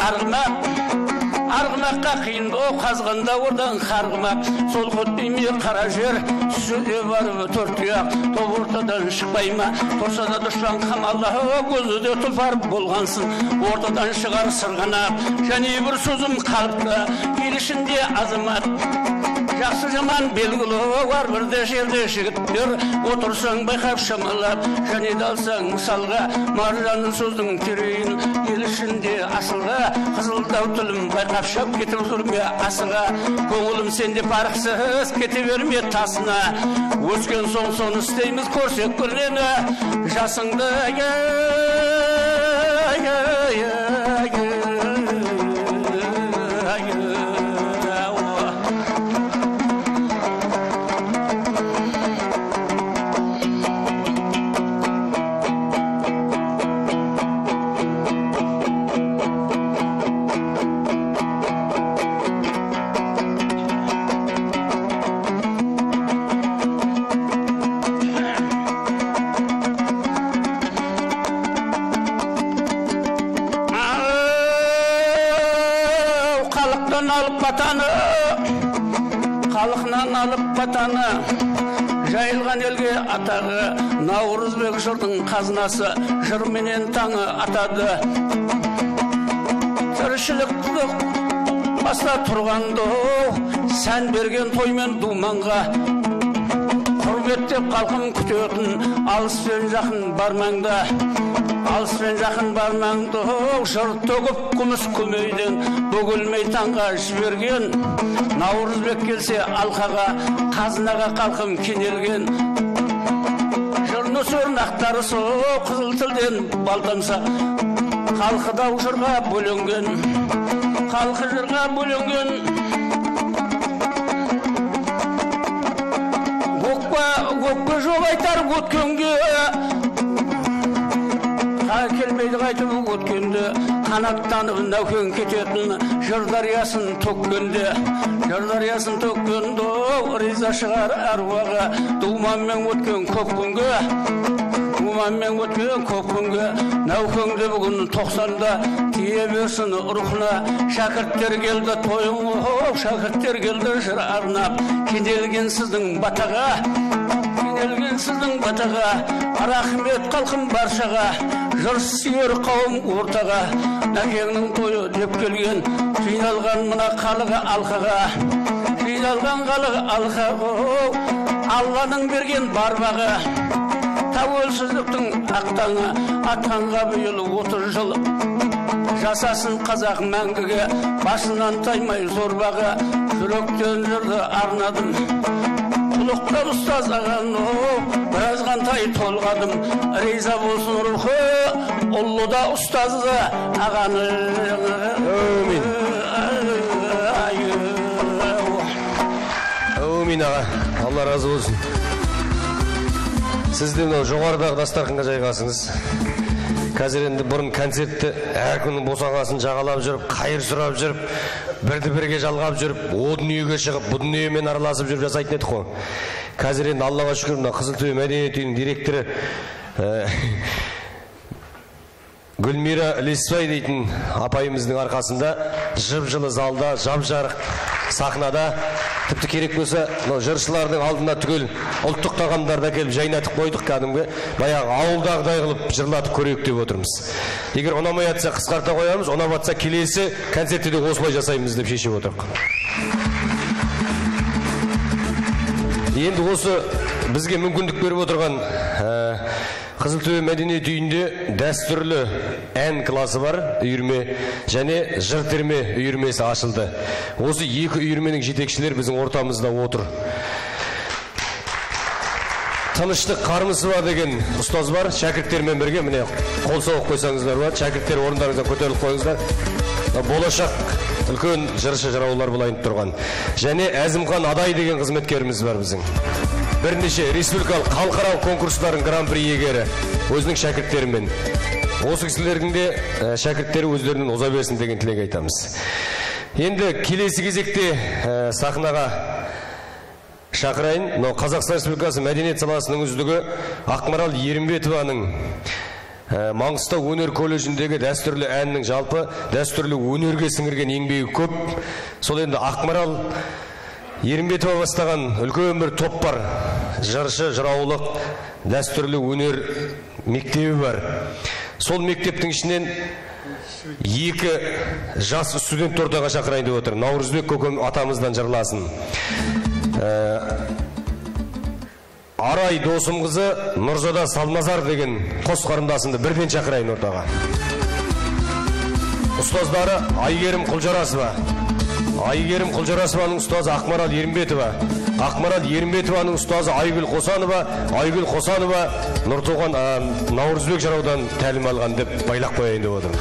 S7: арғымаққа қиынды қазғанда ордан қарғымақ сол көтпейме қара жер түсуде барып төрт тұяқ топ ортадан шықпай ма тұрса да дұшпан қамалда көзі де тұлпар болғансын ортадан шығар сырғанақ және бір сөзім қалыпты ел ішінде азамат жақсы жаман белгілі бар бірде жерде жігіттер отырсаң байқап шамалап және де алсаң мысалға маржанның сөздің терейін ел ішінде асылға қызылдау тілім байқап шап кетіп жүрме асыға көңілім сенде парықсыз кете берме тасына өскен соң соны істейміз көрсек көрнені жасыңды матаны, халқынан алып батаны, жайылған елге атағы, Наурызбек жырдың қазынасы, жырменен таңы атады. Тіршілікті баста тұрғанды, сән берген тоймен думанға, құрметтеп қалқым күтетін, алыспен жақын бармаңда. Алыспен жақын бармаңды, жыр төгіп күміс көмейден, бөгілмей таңға жіберген. Наурызбек келсе алқаға, қазынаға қалқым кенелген. Жырны сөрнақтары соқ, қызыл тілден балтамса, халқы дау жырға бөленген. Халқы жырға бөленген. Өкпе жоқ айтар өткенге, келмейді қайтып өткенде, қанаттанып нәукен кететін, жыр дариясын төккенде, риза шығар әруаға, думанмен өткен көп күнге, нәукенде бүгін 90-да, тие берсін ұрқына, шәкірттер келді тойын, шәкірттер келді жыр арнап, кенелген сіздің батаға, рахмет қалқым баршаға, жыр сүйер қауым ортаға, нәкеңнің тойы деп келген, жиналған мына қалығы алқаға, Алланың берген барбағы, тәуелсіздіктің ақтаңы, атқанға биыл 30 жыл, жасасын қазақ мәңгіге, басынан таймай зорбағы, жүректен жырды арнадым. Ұлықтар ұстаз ағаны, біраз қантай толғадым, риза болсын рухы, ұлыда ұстазы ағаны.
S3: Әумин аға, Алла разы болсын. Сіз де жоғарыдағы дастарханға жайғасыңыз. Қазір енді бұрын концертті әр күннің босағасын жағалап жүріп, қайыр сұрап жүріп, бірді-бірге жалғап жүріп, о дүниеге шығып, бұл дүниемен араласып жүріп жасайтын едік қой. Қазір енді Аллаға шүкір, мына Қызылтөбе мәдениет үйінің директоры Гүлмира Лесбай дейтін апайымыздың арқасында жып-жылы залда, жап-жарық сахнада, тіпті керек болса, жыршылардың алдына түгел ұлттық тағамдарды келіп жайнатып қойдық кәдімгі, баяғы ауылдағыдай қылып жырлатып көрейік деп отырмыз. Егер ұнамай жатса қысқарта қоямыз, ұнап жатса келесі концертте де осылай жасаймыз деп шешіп отырмық. Енді осы бізге мүмкіндік беріп отырған Қызылтөбе мәдениет үйінде дәстүрлі ән класы бар, үйірме, және жыр терме үйірмесі ашылды. Осы екі үйірменің жетекшілер біздің ортамызда отыр. Тыныштық Қармысова деген ұстаз бар, шәкірттермен бірге, міне қол соғып қойсаңыздар бар, шәкірттер орындарыңыздан көтеріліп қойыңыздар. Болашақ үлкен жыршы жыраулар болайын тұрған. Және Әзімхан Адай деген қызметкеріміз бар біздің. Бірнеше республикалық халықаралық конкурстардың гран-при иегері өзінің шәкірттерімен. Осы кісілердің де шәкірттері өздерінен оза берсін деген тілек айтамыз. Енді келесі кезекте сахнаға шақырайын. Қазақстан Республикасы мәдениет саласының үздігі Ақмарал Ерімбетованың Маңғыстау өнер колледжіндегі дәстүрлі әннің жалпы дәстүрлі өнерге сіңірген еңбегі көп. Сол енді Ақмарал Ерімбетова бастаған үлкен бір топ бар. Жыршы, жыраулық, дәстүрлі өнер мектебі бар. Сол мектептің ішінен екі жас студент ортаға шақырайын деп отыр. Наурызбек көкем атамыздан жырласын. Арай Досымқызы, Нұрзада Салмазар деген қос қарындасымды бірден шақырайын ортаға. Ұстаздары Айгерім Құлжарасова. Айгерім Құлжарасованың ұстазы Ақмарал Ерімбетова. Ақмарал Ерімбетованың ұстазы Айгүл Қосанова. Айгүл Қосанова Нұртоған Наурызбек жыраудан тәлім алған деп байлақ қояйын деп отырмын.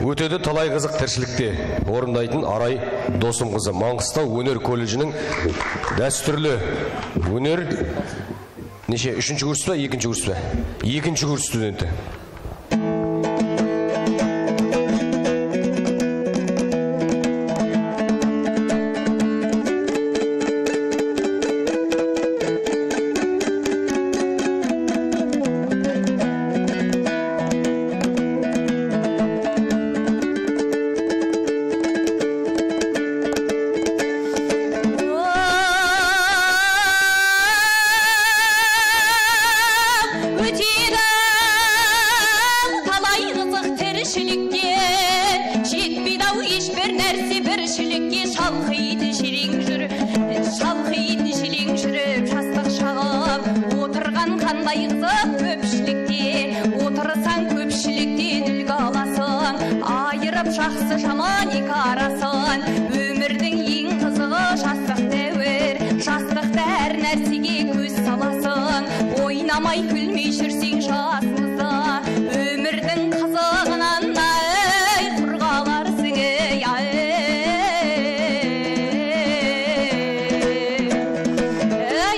S3: Өтеді талай қызық тіршілікте орындайтын Арай Досымқызы, Маңғыстау өнер колледжінің дәстүрлі өнер неше, 3-ші курс па, 2-ші курс па? 2-ші курс студенті.
S5: қандай қызық көпшілікте, отырсаң көпшіліктен үлгі аласың, айырып жақсы жаман екі арасын. Өмірдің ең қызығы жастық дәуір, жастықта әр нәрсеге көз саласың, ойнамай күлмей жүрсең жасыңызда. Өмірдің қызығынан құр қаларсың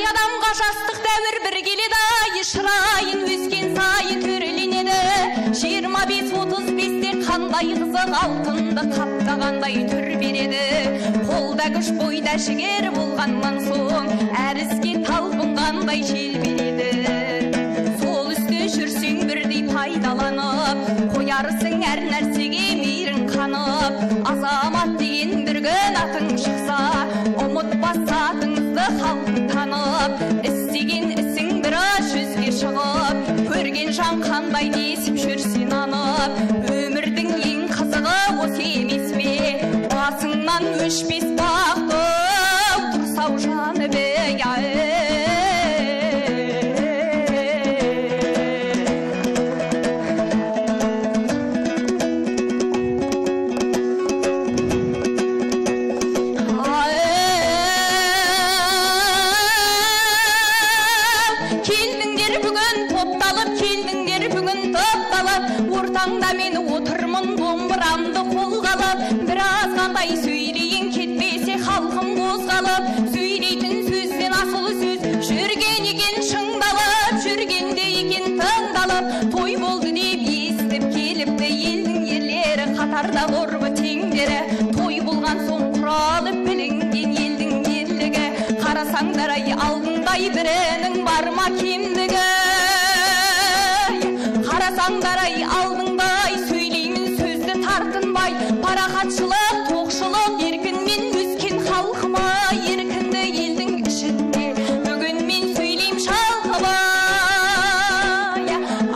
S5: адамға жастық дәуір бір келеді, шырайын өскен сайын түрленеді. 25-35-те қандай қызық алтынды қаптағандай түр береді. Қолда күш бойда жігер болғаннан соң әр іске талпынғандай жел береді. Сол істе жүрсең бірдей пайдаланып, қоярсың әр нәрсеге мейірің қанып. Азамат деген бір күн атың шықса, ұмытпас атыңызды халық танып. Істеген ісің біраз жүзге шығып, көрген жан қандай десіп жүрсен анып. Өмірдің ең қызығы осы емес пе, басыңнан өшпес бақты тұрсау жаны бе. Келдіңдер бүгін топталып, келдіңдер бүгін топталып, ортаңда мені отырмын домбырамды қолға алып. Біраз қандай сөйлейін кетпесе халқым қозғалып, сөйлейтін сөзден асыл сөз жүрген екен шыңдалып, жүргенде екен тыңдалып. Той болды деп естіп келіпті елдің ерлері, қатарда ұрбы теңдері. Той болған соң құралып білінген елдің ерлігі, қарасаңдар ай алдындай бірінің бар ма кемдігі. Қарасаңдар ай алдыңдай сөйлеймін сөзді тартынбай, парақатшылық тоқшылық еркінмен өскен халқыма. Еркінді елдің ішінде бүгін мен сөйлейм шалқыбай.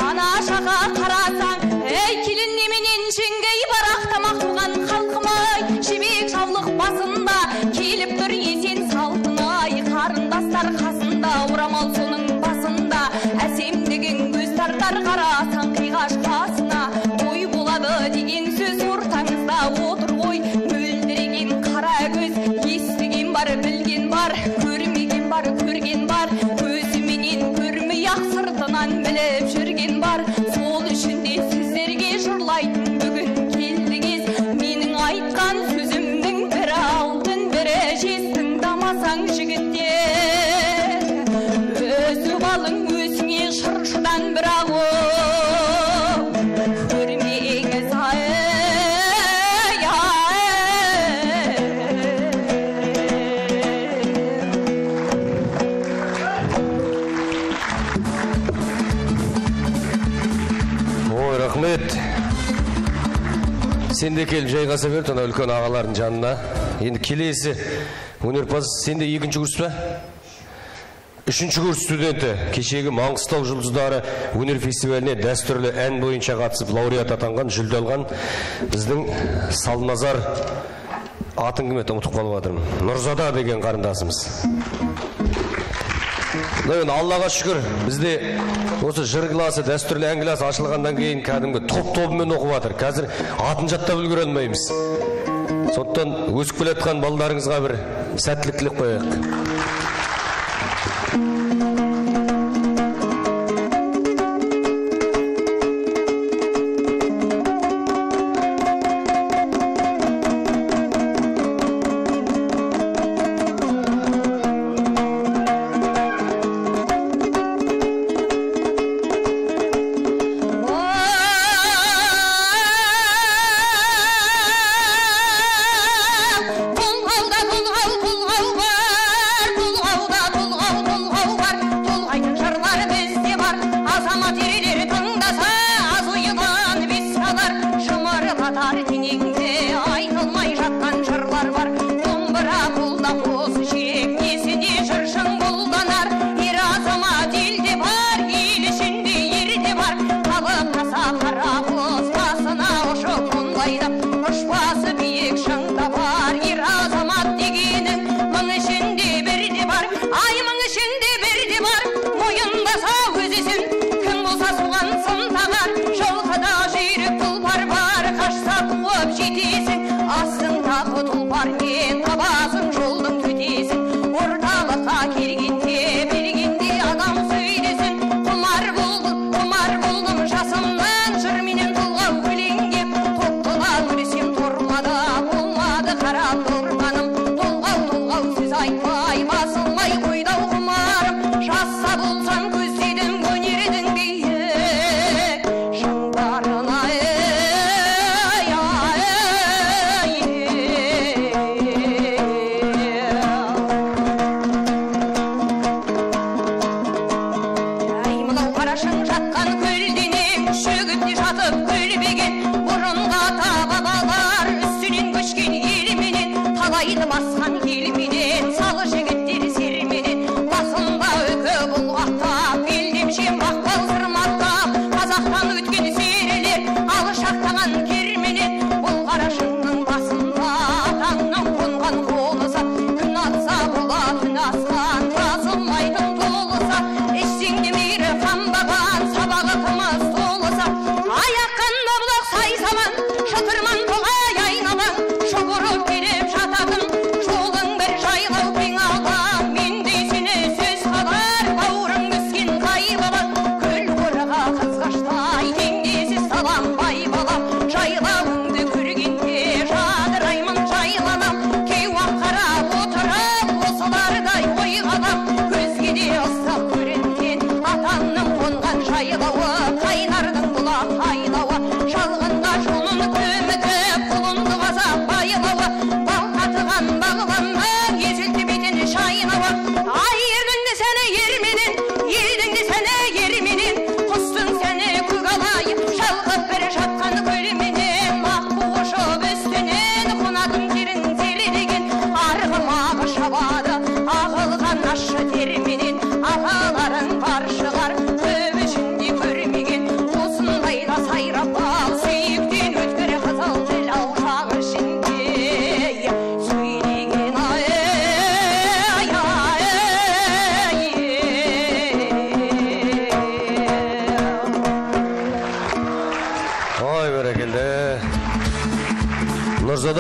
S5: Ана жақа қарасаң, ей келін неменен жеңгей барақ тамақ туған халқымай. Жібек жаулық басында келіп тұр есен салтынай, қарындастар қасында орамал соның басында. Әсемдігің көз тартар қарасаң қиғаш басына, ой болады деген сөз ортаңызда отыр ғой. Мөлдіреген қара көз, естіген бар, білген бар, көрмеген бар, көрген бар, көзіменен көрмей ақ сыртынан біліп жүрген бар. Сол үшін де сіздерге жырлайтын бүгін келді кез, менің айтқан сөзімнің бірі алтын бірі жез. Тыңдамасаң жігіттер, өсіп алың өзіңе шыршыдан бір ағып, көрмеңіз
S3: Ой, рахмет. Сен де келіп жайғаса бер тона үлкен ағалардың жанына. Енді келесі өнерпаз, сен де екінші курс па? Үшінші курс студенті. Кешегі Маңғыстау жұлдыздары өнер фестиваліне дәстүрлі ән бойынша қатысып лауреат атанған, жүлде алған біздің Салназар, атын кім еді, ұмытып қалып жатырмын, Нұрзада деген қарындасымыз. Аллаға шүкір, бізде осы жыр класы, дәстүрлі ән класы ашылғандан кейін кәдімгі топ-тобымен оқып жатыр. Қазір атын жаттап үлгере алмаймыз. Сондықтан өсіп келе жатқан балаларыңызға бір сәттілік тілеп қояйық.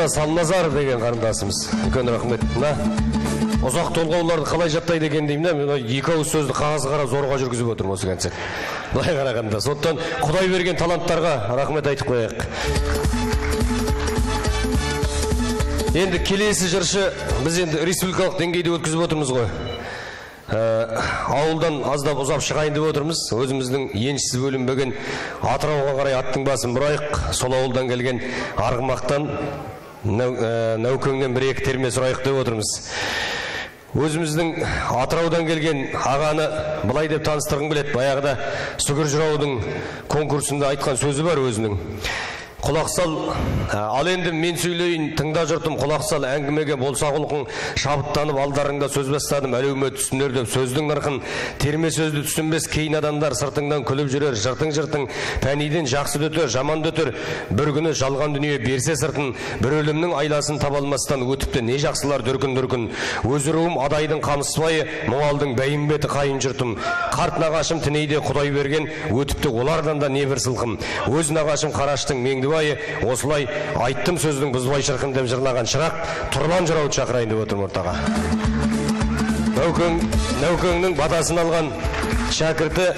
S3: Молда Салназаров деген қарындасымыз. Үлкен рахмет. Ұзақ толғауларды қалай жаттайды екен деймін, мен екі ауыз сөзді қағазға қарап зорға жүргізіп отырмын осы концерт. Былай қарағанда. Сондықтан Құдай берген таланттарға рахмет айтып қояйық. Енді келесі жыршы біз енді республикалық деңгейде өткізіп отырмыз ғой. Ауылдан аздап ұзап шығайын деп отырмыз. Өзіміздің еншісіз бөлінбеген Атырауға қарай аттың басын бұрайық. Сол ауылдан келген Арғымақтан, Нәукеңнен бір-екі терме сұрайық деп отырмыз. Өзіміздің Атыраудан келген ағаны былай деп таныстырғым келеді. Баяғыда Сүгір Жыраудың конкурсында айтқан сөзі бар өзінің. Құлақсал, ал енді мен сөйлейін, тыңда жұртым, құлақсал әңгімеге болса құлқың, шабыттанып алдарыңда сөз бастадым, әлеумет түсінер деп сөздің нарқын, терме сөзді түсінбес кейін адамдар сыртыңдан күліп жүрер, жыртың, пәниден жақсы дөтер, жаман дөтер, бір күні жалған дүние берсе сыртын, бір өлімнің айласын табалмастан өтіпті не жақсылар дүркін, өзіруім адайдың қамыспайы, мұңалдың бәйімбеті қайын жұртым, қарт нағашым тінейде Құдай берген, өтіпті олардан да не бір сылқым, өз нағашым қараштың меңді осылай айттым сөздің бұзбай шырқын деп жырлаған шырақ Тұрлан Жырауды шақырайын деп отырмын ортаға. Нәукеңнің батасын алған шәкірті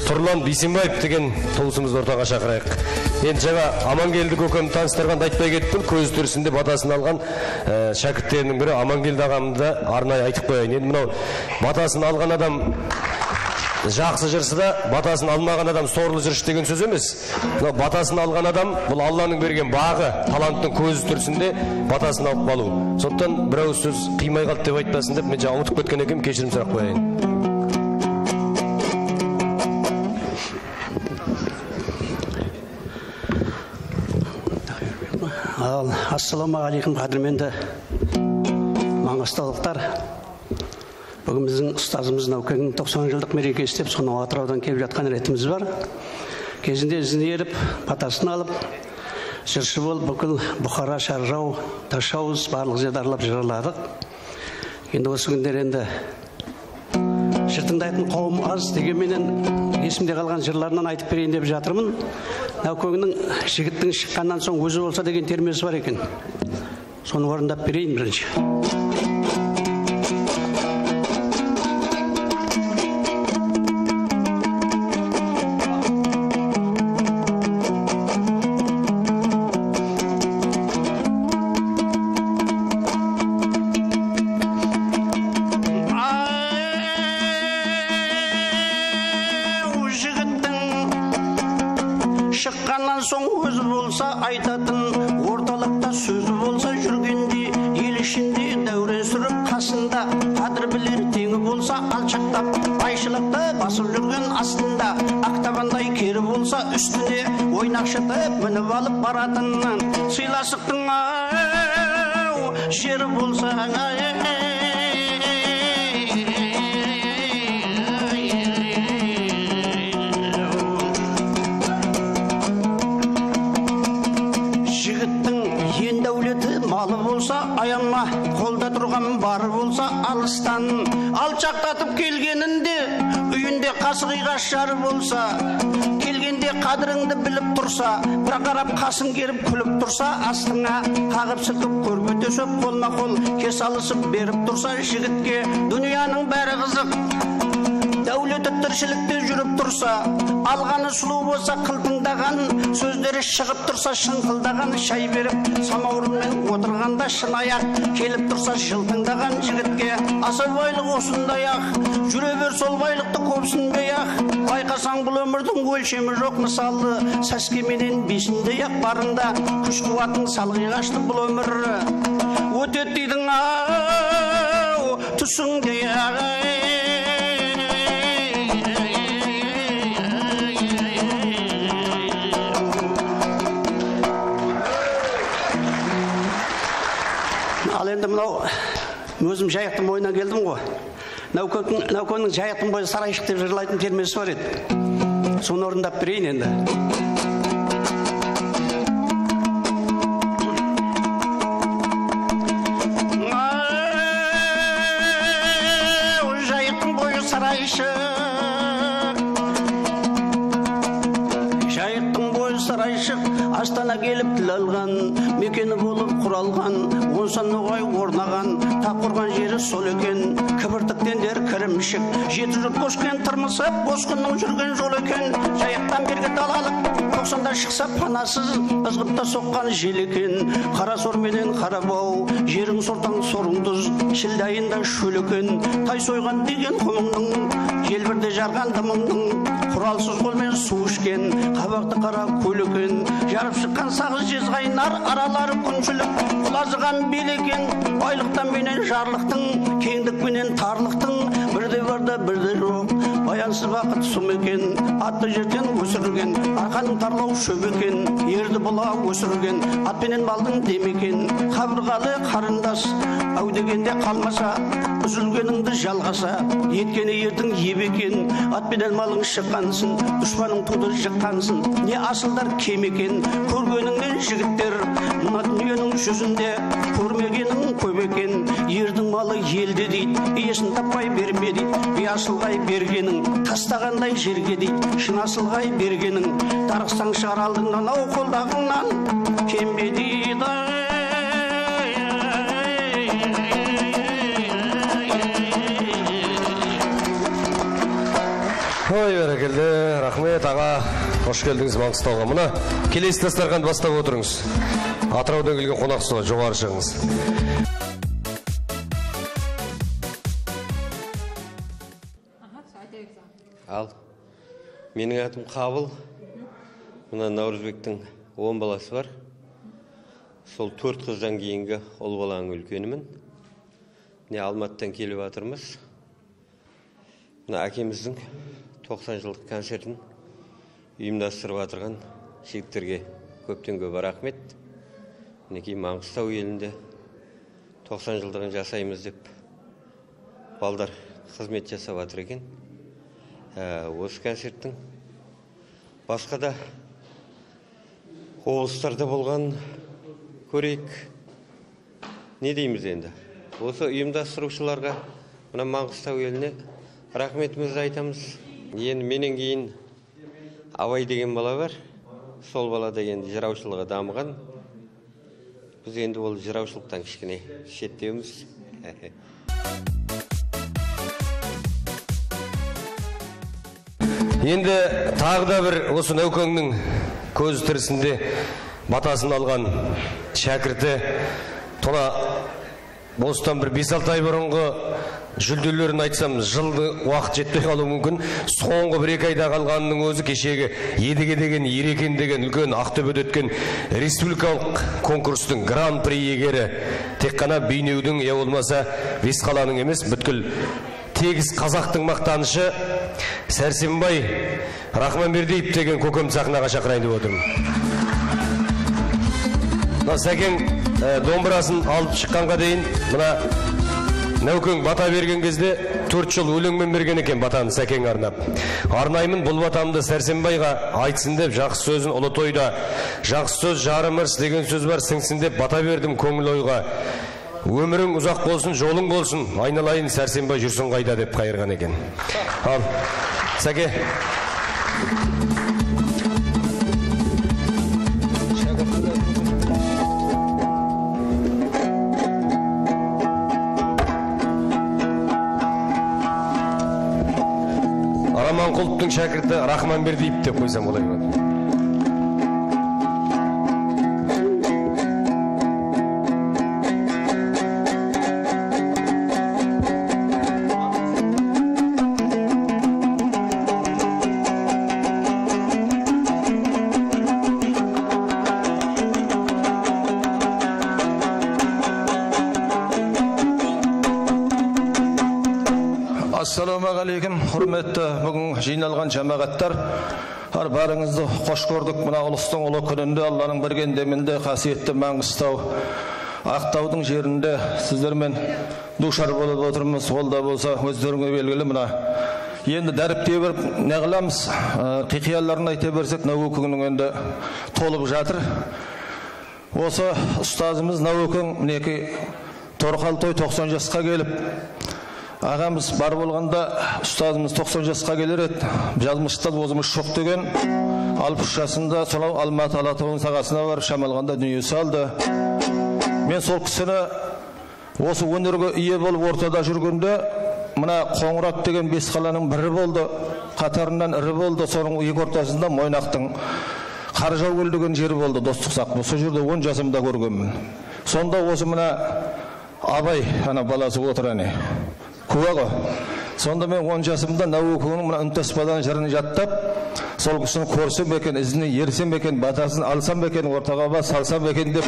S3: Тұрлан Бейсенбаев деген туысымызды ортаға шақырайық. Енді жаңа Амангелді көкемді таныстырғанда айтпай кеттім, көз тірісінде батасын алған шәкірттерінің бірі Амангелді ағамды арнайы айтып қояйын. Енді мынау батасын алған адам жақсы жырсы да, батасын алмаған адам сорлы жыршы деген сөз емес. Батасын алған адам, бұл Алланың берген бағы, таланттың көзі түрсінде батасын алып қалу. Сондықтан бір ауыз сөз қимай қалды деп айтпасын деп, мен жаңа ұмытып кеткен екенмін, кешірім сұрақ қояйын.
S8: Ассалаумағалейкум, қадірменді маңғыстаулықтар. Бүгін біздің ұстазымыз Нәукеңнің 90 жылдық мерекесі деп, сонау Атыраудан келіп жатқан ретіміз бар. Кезінде ізіне еріп, батасын алып, жыршы болып бүкіл Бұқара, Шаржау, Ташауыз барлық жерді аралап жырладық. Енді осы күндер енді жыртыңдайтын қауым аз дегенменен есімде қалған жырларынан айтып берейін деп жатырмын. Нәукеңнің жігіттің шыққаннан соң өзі болса деген термесі бар екен. Соны орындап берейін бірінші.
S9: Шыққаннан соң өзі болса айтатын, орталықта сөзі болса жүргенде, ел ішінде дәурен сүріп қасында, қадір білер теңі болса алшақтап, байшылықты басып жүрген астында, ақтабандай кері болса үстіне, ойнақшытып мініп алып баратыннан, сыйластықтың жері болса малы болса аянма, қолда тұрған бары болса алыстан, алшақтатып келгенінде үйінде қасығыға шары болса, келгенде қадіріңді біліп тұрса, бір қарап қасың керіп күліп тұрса, астыңа қағып сілкіп көрпе төсеп қолма-қол кес алысып беріп тұрса, жігітке дүнияның бәрі қызық, дәулеті тіршілікте жүріп тұрса, алғаны сұлу болса қылпыңдаған, сөздері шығып тұрса шыңқылдаған, шай беріп самаурынмен отырғанда шын аяқ келіп тұрса жылтыңдаған жігітке аса байлық осындай ақ, жүре бер сол байлықты көпсінбей ақ, байқасаң бұл өмірдің өлшемі жоқ, мысалы сәскеменен бесіндей ақ барында күш қуатың салғи қашты бұл өмір өтеді дейдің ау түсіңдей ақ.
S8: Ал енді мынау өзім жайықтың бойынан келдім ғой. Нәукеңнің жайықтың бойы сарайшық деп жырлайтын термесі бар еді. Соны орындап берейін енді.
S9: Жайықтың бойы сарайшық, жайықтың бойы сарайшық, Астана келіп тіл алған, мекені болып құралған, онсан ноғай орнаған, тап құрған жері сол екен. Кібіртіктендер кірімшік, жеті жұрт көшкен тұрмысы, босқынның жүрген жол екен. Жайықтан бергі далалық, 90-да шықса панасыз, ызғыртта соққан жел екен. Қара сор менен қара бау, жерің сортаң сорың тұз, шілдайында шөл екен. Тай сойған деген құмыңның, желбірде жарған дымыңның, құралсыз қолмен су ішкен, қабақты қара көл екен. Жарып шыққан сағыз жез қайнар, аралары күншілік, құлазыған бел екен. Байлықтан менен жарлықтың, кеңдік менен тарлықтың, бірде барда бірде жоқ, баянсыз бақыт сұм екен. Атты жерден өсірілген, арқаның тарлау шөп екен. Ерді бұла өсірілген, ат пенен балдың демекен. Қабырғалы қарындас, ау дегенде қалмаса, үзілгеніңді жалғаса, еткені ердің еп екен. Ат пенен малың шыққансың, дұшпаның туды жыққансың. Не асылдар кем екен, көргеніңнен жігіттер, мына дүниенің жүзінде көрмегенің көп екен. Ердің малы елде дейді, иесін таппай берме дейді. Би асылғай бергенің, тастағандай жерге дейді. Шын асылғай бергенің, тарықсаң шығар алдыңнан, ау қолдағыңнан кембе дейді.
S3: Ой, бәрекелді, рахмет аға, қош келдіңіз Маңғыстауға. Мына келесі дастарханды бастап отырыңыз. Атыраудан келген қонақсыз, жоғары шығыңыз.
S10: Ал, менің атым Қабыл. Мына Наурызбектің 10 баласы бар. Сол 4 қыздан кейінгі ол баланың үлкенімін. Не Алматыдан келіп жатырмыз. Мына әкеміздің 90 жылдық концертін ұйымдастырып жатырған жігіттерге көптен көп рахмет. Мінекей Маңғыстау елінде 90 жылдығын жасаймыз деп балдар қызмет жасап жатыр екен. Осы концерттің басқа да облыстарда болған көрейік. Не дейміз енді? Осы ұйымдастырушыларға, мына Маңғыстау еліне рахметімізді айтамыз. Енді менен кейін Абай деген бала бар. Сол бала деген жыраушылығы дамыған. Біз енді ол жыраушылықтан кішкене шеттеуміз.
S3: Енді тағы да бір осы Нәукеңнің көз тірісінде батасын алған шәкірті тола осыдан бір 5-6 ай бұрынғы жүлделерін айтсам, жылды уақыт жетпей қалуы мүмкін. Соңғы 1-2 айда қалғанының өзі кешегі Едіге деген, Ерекен деген үлкен Ақтөбеде өткен республикалық конкурстың гран-при иегері. Тек қана Бейнеудің, я болмаса Бесқаланың емес, бүткіл тегіс қазақтың мақтанышы Сәрсенбай Рахманбердиев деген көкем сахнаға шақырайын деп отырмын. Сәкен домбырасын алып шыққанға дейін мына Нәукең бата берген кезде 4 жыл өлеңмен берген екен батаны Сәкенге арнап. Арнаймын бұл батамды Сәрсенбайға айтсын деп, жақсы сөзін ұлы тойда, жақсы сөз жарым ырыс деген сөз бар, сіңсін деп бата бердім көңіл ойға. Өмірің ұзақ болсын, жолың болсын, айналайын Сәрсенбай жүрсін қайда деп қайырған екен. Ал, Сәке. Араманқұловтың шәкірті Рахманбердиев деп қойсам олай болады.
S11: Ассалаумағалейкум, құрметті бүгін жиналған жамағаттар. Барыңызды қош көрдік. Мына ұлыстың ұлы күнінде, Алланың берген демінде, қасиетті Маңғыстау, Ақтаудың жерінде сіздермен душар болып отырмыз. Ол да болса өздеріңе белгілі. Мына енді дәріптей беріп не қыламыз? Қиқияларын айта берсек, Нәукеңнің енді толып жатыр. Осы ұстазымыз Нәукең мінекей Торқалтой 90 жасқа келіп, ағамыз бар болғанда ұстазымыз 90 жасқа келер еді. Жазмышта өзіміз жоқ деген 60 жасында сонау Алматы Алатауының сағасына барып шамалғанда дүние салды. Мен сол кісіні осы өнерге ие болып ортада жүргенде мына Қоңырат деген бес қаланың бірі болды, қатарынан ірі болды. Соның екі ортасында Мойнақтың Қаржаугөл деген жері болды, Достық Сақ. Сол жерде 10 жасымда көргенмін. Сонда осы мына Абай ана баласы отыр әне. Куә ғой. Сонда мен 10 жасымда Нәуекеңнің мына үнтаспадан жырын жаттап, сол кісіні көрсем екен, ізіне ерсем екен, батасын алсам екен, ортаға бас салсам екен деп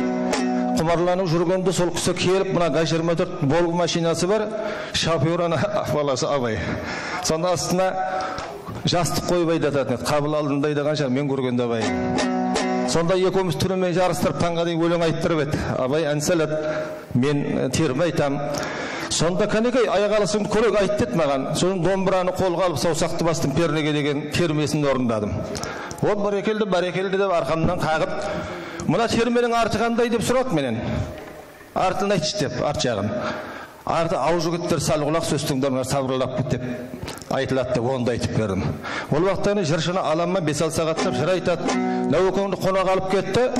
S11: құмарланып жүргенде сол кісі келіп, мына Г-24 Волга машинасы бар, шофер ана баласы Абай. Сонда астына жастық қойып айтатын еді, қабыл алдында айдаған шығар, мен көргенде Абай. Сонда екеуміз түнімен жарыстырып таңға дейін өлең айттырып еді. Абай ән салады, мен терме айтам. Сонда кәнекей аяқ алысымды көрек айтты еді маған. Сосын домбыраны қолға алып саусақты бастым, пернеге деген термесін орындадым. Ол бәрекелді деп арқамнан қағып, мына терменің арты қандай деп сұрады менен. Артын айтшы деп, арт жағын. Арты ау жігіттер салғылақ сөзтіңдеріне сабырлап бүт деп айтылады деп онда айтып бердім. Ол уақыттан жыршыны аламма 5-6 сағаттап жыр айтады. Нәуекеңді қонақ алып кетті.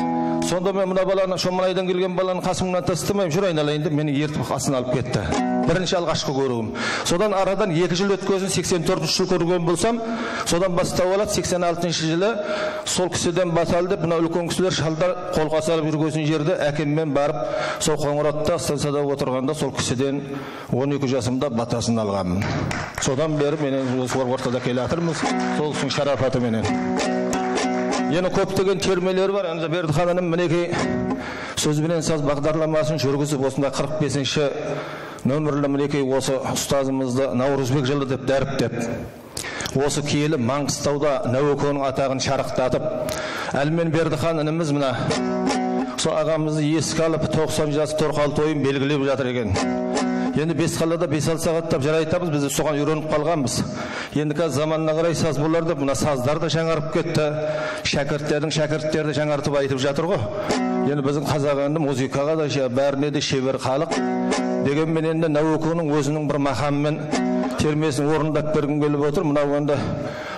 S11: Сонда мен мына баланы, Шоманайдан келген баланы қасымнан тастамайым, жүр айналайын деп мені ертіп қасын алып кетті. Бірінші алғашқы көрігім. Содан арадан 2 жыл өткөзін 84 жыл көрген болсам, содан бастап алады 86 жылы сол кісіден баталды, мына үлкен кісілер шалдар қолға салып жүргөзін жерде әкеммен барып, сол Қоңыратта станцияда отырғанда сол кісіден 12 жасымда батасын алғанмын. Содан бері менен осы ортада келе жатырмыз, сол кісінің шарапаты менен. Енді көптеген термелері бар. Бердіхан інім мінекей сөзбенен саз бағдарламасын жүргізіп, осында 45-ші нөмірлі мінекей осы ұстазымызды Наурызбек жылы деп дәріптеп, осы киелі Маңғыстауда Нәуекеңнің атағын шарықтатып, Әлмен Бердіхан ініміз мына сол ағамызды еске алып 90 жас торқалы тойын белгілеп жатыр екен. Енді 5 қалада 5-6 сағаттап жыр айтамыз, біз соған үйреніп қалғанбыз. Енді қазір заманына қарай саз болар деп, мына саздар да жаңарып кетті, шәкірттері жаңартып айтып жатыр ғой. Енді біздің қазақ енді музыкаға да бәріне де шебер халық. Дегенмен енді Нәуекеңнің өзінің бір мақамымен термесін орындап бергім келіп отыр. Мынау енді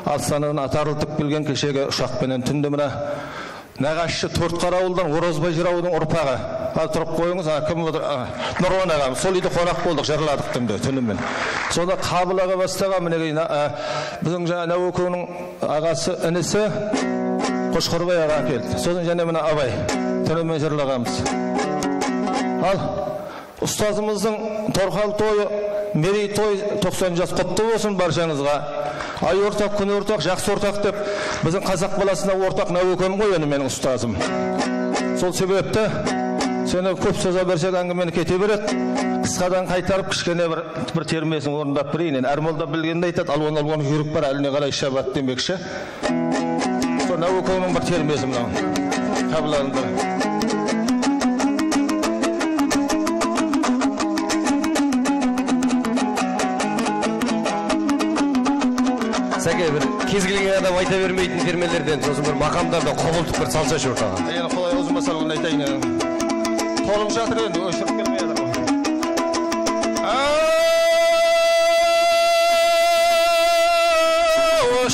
S11: Астанадан атарылтып келген кешегі ұшақпенен түнде мына нағашы Төртқарауылдан Оразбай жыраудың ұрпағы. Ал тұрып қойыңыз, кім отыр? Нұрғын ағам. Сол үйде қонақ болдық, жырладық түнімен. Сонда Қабыл аға бастаған біздің жаңа Нәуекеңнің ағасы інісі Қошқарбай аға келді. Содан және мына Абай түнімен жырлағанбыз. Ал ұстазымыздың торқалы тойы, мерей той 90 жас құтты болсын баршаңызға. Ай ортақ, күн ортақ, жақсы ортақ деп, біздің қазақ баласына ортақ Нәуекең ғой енді менің ұстазым. Сол себепті сені көп сөза берсек әңгімені кете береді. Қысқадан қайтарып кішкене бір термесін орындап берейін. Әрмолда білгенде айтады, алуан жүйрік бар, әліне қалай шабат демекші. Сол Нәуекеңнің бір термесі мынау. Қабыланды.
S3: Сәке бір кез келген адам айта бермейтін термелерден, сосын бір мақамдарда қобылтып бір салсашы ортаға.
S11: Енді қолай өзім салғын айтайын. Қолым жатыр енді, өшіріп келмей жатыр.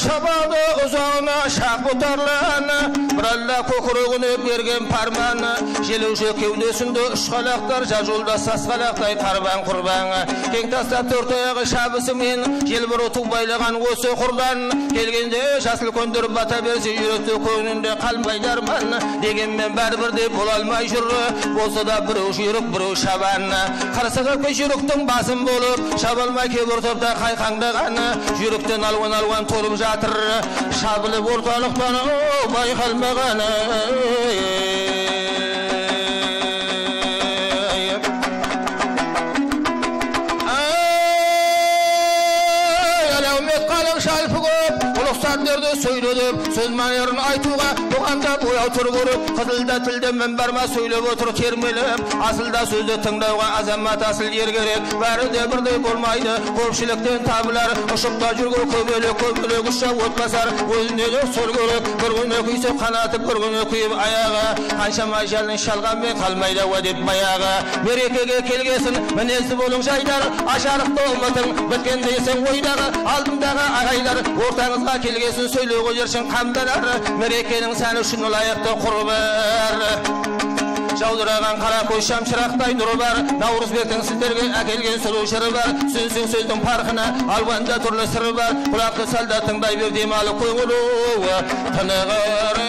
S11: Шабады ұзағына шақ бұтарланы, біралла көкірегіне берген парманы, желеуші кеудесінде ұшқалақтар, жажолда сасқалақтай қарбан құрбаны. Кең тастап төрт аяғы шабысымен, жел бір ұту байлаған осы құрдан, келгенде жасыл көндіріп бата берсе, жүректе көңінде қалмайдар ман. Дегенмен бәрбірде бола алмай жүрі, болса да біреу жүйрік, біреу шабан. Қарсаға көй жүйріктің басым болып, шабалмай кеп ортапта қайқаңдағаны, жүйріктен алуан толып жатыр, шабылып орталықтан байқалмағаны. Әлеумет қалың шалпы көп, ұлықсандерді сөйледіп, сөз манерін айтуға бұғанда бояу тұр көріп, қызылда тілде мен барма сөйлеп отыр термеліп, асылда сөзді тыңдауға азамат асыл ер керек, бәрі де бірдей болмайды, көпшіліктен табылар, ұшықта жүрген көбелек ұша отбасар, өзіне де сол керек, бір күні күйсе қанаты, бір күні күйіп аяғы, қаншама жалын шалғанмен қалмайды ау деп баяғы. Мерекеге келгесін мінезді болың жайдар, ашарықты ұмытың, біткен дейсің ойдағы, алдындағы ағайлар, ортаңызға келгесін сөйлеуге жершін қамданар, мерекенің сәні үшін лайықты құрбар. жаудыраған қара көз шамшырақтай нұры бар. Наурызбектің сіздерге әкелген сұлу жыры бар. Сөзсің сөздің парқына алуанда түрлі сыры бар. Құлақты салда тыңдай бер демалы көңілі тынығыр.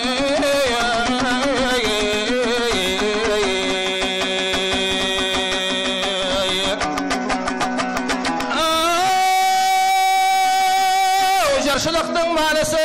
S11: Жаршылықтың манысы,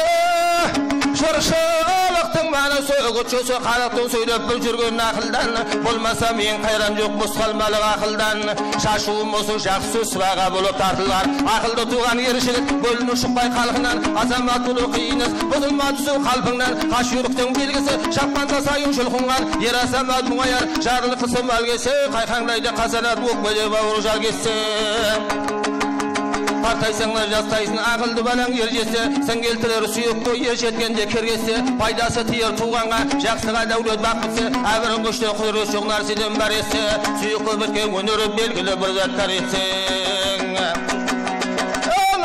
S11: жыршылықтың манысы, үгітшісі халықтың сөйлеп бір жүрген ақылдан. Болмаса мен қайран жоқ бұз қалмалық ақылдан. Шашуым осы жақсы сыбаға болып тартылған. Ақылды туған ершілік бөліну шықпай қалқынан. Азамат ұлы қиыныз бұзылма түсу қалпыңнан. Қашүйріктің белгісі шапқанда сайын шылқынған. Ер азамат мұңаяр жарлы қысым әлгесі. Қайқаңдайды қазанат өкпеде бауыр жал кетсе. Партайсаңlar жастайсың ақылды балаң ержесі. Сен келтірер сүйек қой ержеткенде кергесі. Пайдасы тиер туғанға жақсыға дәулет бақ бітсе. Әбірін күшті құдырет жоқ нәрседен бар есе. Сүйек көбіткен өнері белгілі бір заттар етсең.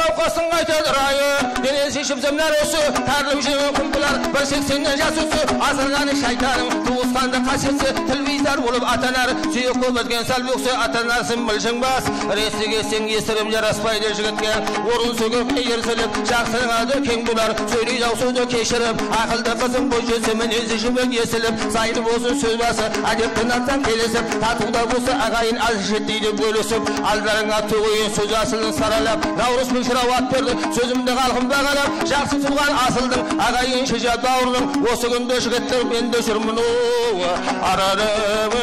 S11: Науқасын қайтады райы, денесі шіпсім нәресі. Тарлым жеңін құмпылар, 180-нен жас өсі. Азырғаны шайтаның туысқанды қасетсе. Тілвизар болып атанар, сүйек көбіткен сәл бөксе. Атанарсың білшің бас, ресіге сен есірім жараспайды жігітке. Орын сөгіп ерсіліп, жақсырғады кең бұлар. Сөйлейді аусуды кешіріп, ақылды қызым бой жөсі. Мінезі жібін есіліп, сайды болсын сөз басы. Әдептің аттан келесіп, татуда болса ағайын әлшет дейді бөлісіп. Алдарыңа тұғыйын сөз асылын саралап. Наурыз шырауат берді, сөзімді қалқым бағалап. Жақсы тұлған асылдың, ағайын шыжа бауырдың. Осы күнді жігіттер мен де жүрмін арадым.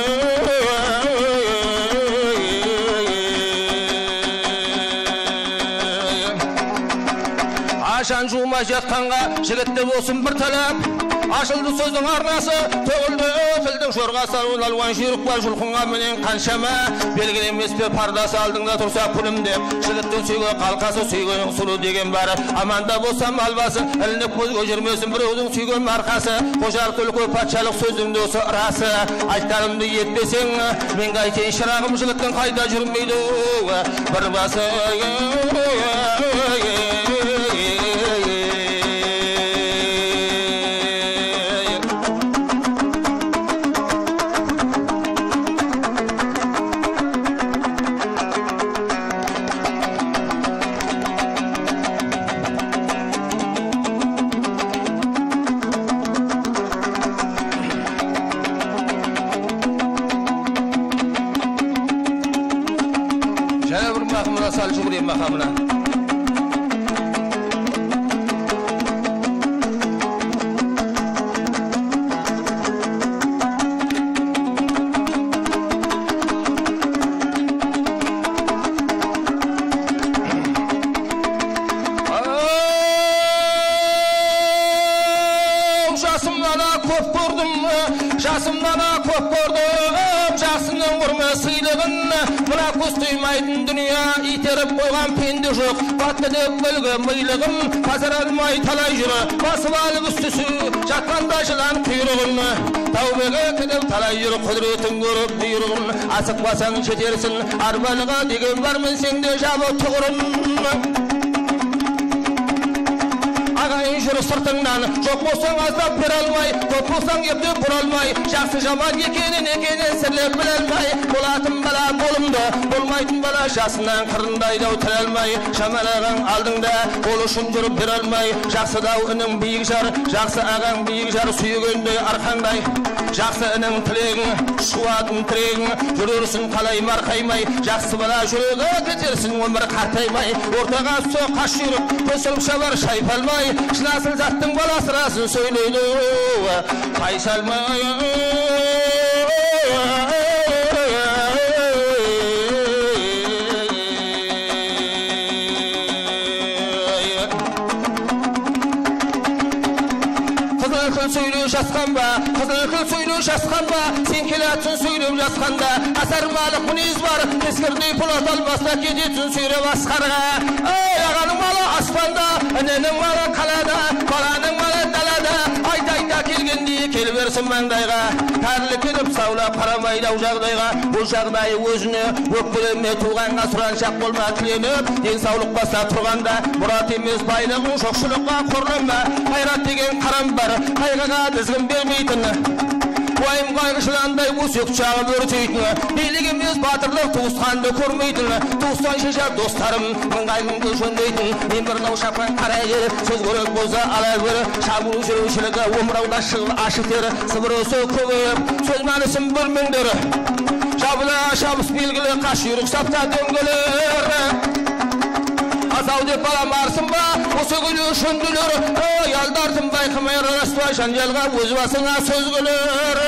S11: Ашан жума жатқанға жігітті болсын бір талап. Ашылды сөздің арнасы, төгілді тілдің жорғасы. Алуан жүйрік бар жұлқынға менен қаншама. Белгілемес пе пардасы алдыңда тұрса күнімде. Жігіттің сүйгі қалқасы, сүйгенің сұлу деген бары. Аманда болсам албасы, ілініп көзге жүрмесін біреудің сүйген марқасы. Қожар күлкі патшалық сөзімді осы расы. Айтарымды етпесең, мен қайтейін шырағым жігіттің қайда жүрмейді. Бір басы sal Cumhuriyet makamına. Жасымнан көп көрдім, жасының құрма сыйлығын. Мұна көз түймайтын дүния итеріп қойған пенде жоқ. Батты деп білген милығым, қазір алмай талай жүрі. Басып алып үстісі, жатқанда жылан құйрығын. Таубеге кедіп талай жүрі, құдіретін көріп бұйрығын. Асықпасаң жетерсін, арбалыға деген бармын сенде жабы тұғырын. Ағайын жүрі сыртыңнан, жоқ болсаң аздап бір алмай, көп болсаң епті бұр алмай, жақсы жаман екенін сірлеп біл алмай, болатын бала болымды, болмайтын бала жасынан қырындай дау тіл алмай, шамалаған алдыңда ол үшін жүріп бір алмай, жақсы дау үнің биік жар, жақсы ағаң биік жар, сүйгендей арқаңдай, жақсы інің тілегің, шуатын тірегің, жүрерсің қалай марқаймай, жақсы бала жүрегі кетерсің өмір қартаймай, ортаға соқ қаш жүріп, көсіліп шабар шайпалмай, шынасыл заттың баласы расын сөйлейді қайсалмай. Қызыл сөйлеу жасқан ба, қызыл сөйлеу жасқан ба, сен келатсың сөйлеу жасқанда, асармалық мінез бар, ескірдей пұлат албаста кететсің сөйлеп асқарға. Ағаның малы аспанда, інінің малы қалада, баланың малы далада, айта келгенде келіп берсін маңдайға. Тәрлі келіп саула қарамайды ау жағдайға, бұл жағдайы өзіне өкпелеме туғанға сұраншақ болма тіленіп, денсаулық баста тұрғанда, мұрат емес байлығың жоқшылыққа қорланба, қайрат деген қарам бар, қайғыға тізгін бермейтін. Vayım kaygışılanday usuk çağı börtüydün. Biligimiz batırlık tuğuskandı көрмейтін. Туыстан шешер достарым мыңғайын көшіндейтін. Мен бір нау шапқан қарай келіп, сөз көрек болса ала көрі. Шабыру жүрушілігі омырауда шығыл ашық тері. Сыбырысы көбейіп, сөз мәнісін білмеңдері. Жабыла шабыс белгілі қаш үйрік сапта дөңгелер. Азау деп балам арсың ба, осы күні үшінділер. Ялдардың байқымай распай жанжалға өз басыңа сөз көлер.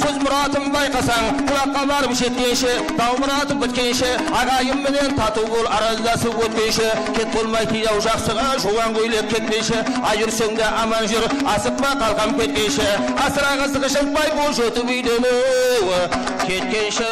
S11: Söz muratım bayqasan, kulaqqa barım şetkенше, dağ muratım bitkенше, ағайым менен тату бол араздасып өткенше, кет болмай тияу жақсыға жуан көйлек кетпейше, ай жүрсең де аман жүр, асықпа қалқам кеткенше, асыраға сығышықпай бұл жөтіп үйдені кеткенше.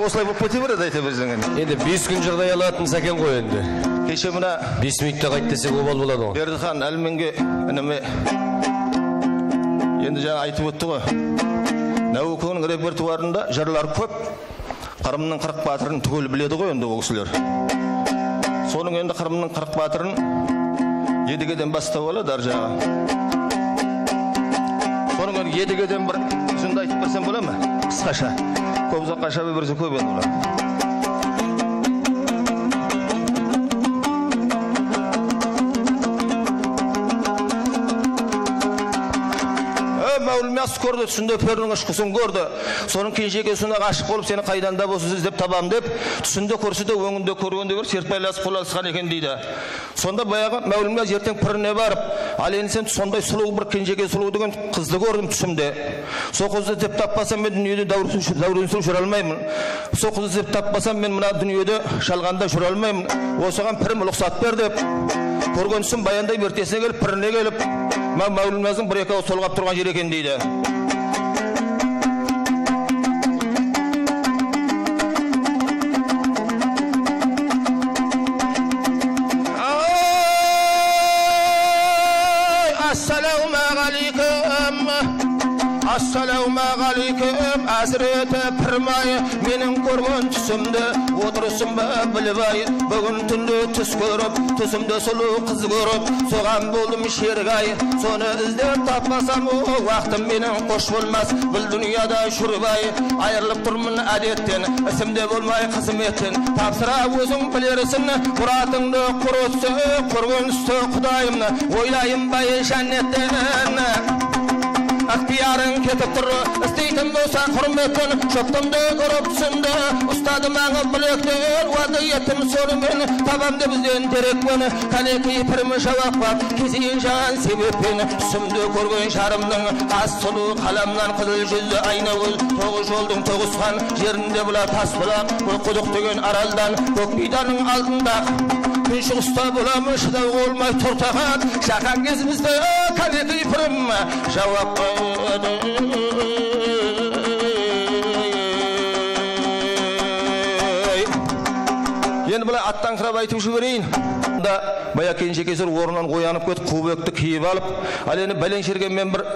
S12: Осылай болып кете береді айта берсең
S3: енді 5 күн жағдай алатын сәкен ғой енді.
S12: Кеше мына
S3: 5 минутта қайт десе көп болады ғой.
S12: Бердіхан әлменге ініме енді жаңа айтып өтті ғой. Нәукеңнің репертуарында жырлар көп. Қырымның 40 батырын түгел біледі ғой енді ол кісілер. Соның енді Қырымның 40 батырын Едігеден бастап алады ар жағы. Соның енді Едігеден бір үзінді айтып берсем бола ма? Қысқаша. Көп ұзаққа шабы бірісі көп еді олар. Мәулім яс көрді, түсінде перінің ұшқысын көрді. Соның кенжекесіне ғашық болып, сені қайдан да болсыз іздеп табам деп, түсінде көрсі де өңінде көргенде бір серпайласы қолалысқан екен дейді. Сонда баяғы Мәулім яс ертең піріне барып, ал енді сен сондай сұлу бір кенжеке сұлу деген қызды көрдім түсімде. Сол қызды деп таппасам мен дүниеде дәуренсіз жүре алмаймын. Сол қызды деп таппасам мен мына дүниеде шалғанда жүре алмаймын. Осыған пірім ұлықсат бер деп. Көргенсін баяндай бертесіне келіп, піріне келіп, Мәулім яздың бір екеуі солғап тұрған жер екен дейді. Ассалаумағалейкум, әзіреті пірмай, менің көрген түсімді, отырысым ба білбай, бүгін түнді түс көріп, түсімді сұлу қыз көріп, соған болдым шергай, соны іздеп таппасам, уақытым менің қош болмас, бұл дүнияда жүрбай, айырылып тұрмын әдеттен, ісімде болмай қызметтен, тапсыра өзің білерсің, мұратыңды құрытсы, көрген үсті құдайымны, ойлайым бай жәннеттен. Ақтиярың кетіп тұр, істейтін болса құрметтен, жоқтымды көріп түсімді, ұстады маңы білектен, уады еттім сөрімен, табамды бізден дерекпен, кәлекей пірімі жауаппап, кезейін жаған себеппен, түсімді көрген жарымның, қас сұлу қаламнан қызыл жүзді айна өз, тоғы жолдың тоғысқан, жерінде бұла тас бұлақ, бұл құдық деген аралдан, көкбиданың алдында күн шығыста боламы шыдау болмай тұртаған, жақан кезімізді кәлекей пірім жауап қойды. Енді бұлай аттаңқырап айтып жіберейін. Бая кенжекесір орнынан оянып кет, қубекті киіп алып, ал енді бәленшерген мен бір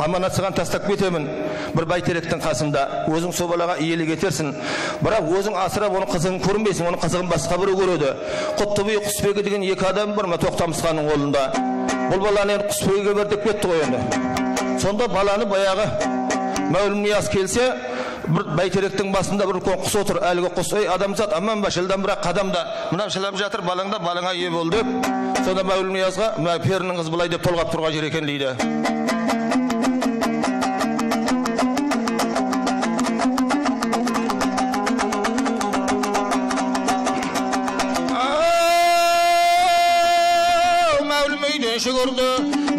S12: аманатсыған тастап кетемін. Бір бәйтеректің қасында өзің сол балаға иелік етерсің. Бірақ өзің асырап оның қызығын көрінбейсің, оның қызығын басқа бірі көреді. Құттыбай Құсбегі деген екі адам бар ма Тоқтамысқанның қолында. Бұл баланы енді Құсбегіге бер деп кетті ғой енді. Сонда баланы баяғы Мәулім Нияз келсе, бір бәйтеректің басында бір құс отыр. Әлгі құс, ей адамзат аман ба, жылдан бірақ қадамда, мына жылап жатыр балаңда, балаңа ие бол деп. Сонда Мәулім Ниязға перінің қыз былай деп толғап тұрған жер екен дейді.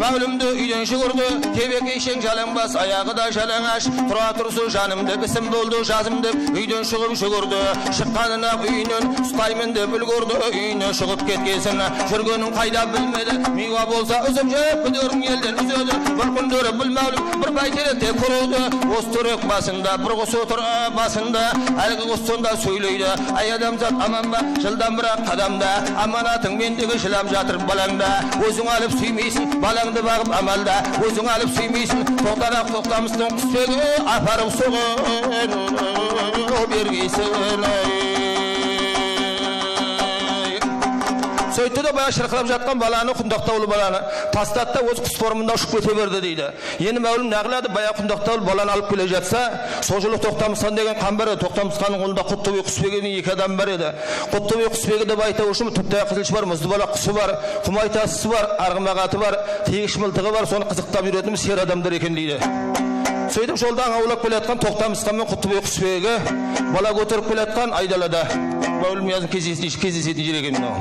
S12: Мәулімді үйден Yüzün şükürdü, tebek işin жалаңбас, аяғы да жалаңаш. Тұра тұрсы жанымды, кісім болды жазымды. Үйден шығып шүгірді, шыққанына үйінен ұстаймын деп үлгірді. Үйіне шығып кеткесін, жүргенін қайда білмеді. Миға болса үзіп жеп, күдерін елден үзеді. Бір күндері білмәулім, бір бәйтеректе көреді. Осы түрек басында, бір құс отыр басында. Әлгі құс сонда сөйлейді. Ай адамзат аман ба, жылдан бірақ қадамда. Аманатың мендегі жылап жатыр балаңда. Өзің алып сүймейсің, балаңды бағып амалда. Өзің алып сүймейсің, тоқтарақ тоқтамыстың құспегі. Апарып соғын, бергейсін. Сөйтті де бая шырқырап жатқан баланы, құндақтаулы баланы тастатты, өз құс формында ұшып кете берді дейді. Енді мәулім нағылады, бая құндақтаулы баланы алып келе жатса, сол жылы Тоқтамысқан деген қан бар еді. Тоқтамысқанның қолында Құттыбай Құсбегі екі адам бар еді. Құттыбай Құсбегі деп айтушы Түптай қызылшы бар, Мұздыбала құсы бар, Құмайтасысы бар, Арғымағаты бар, Тегіш мылтығы бар, соны қызықтап жүретінім сер адамдар екен дейді. Сөйтіп жолдан аулап келе жатқан Тоқтамысқан мен Құттыбай Құсбегі бала көтеріп келе жатқан айдалада. Мәулім язын кездесетін жер екен мынау.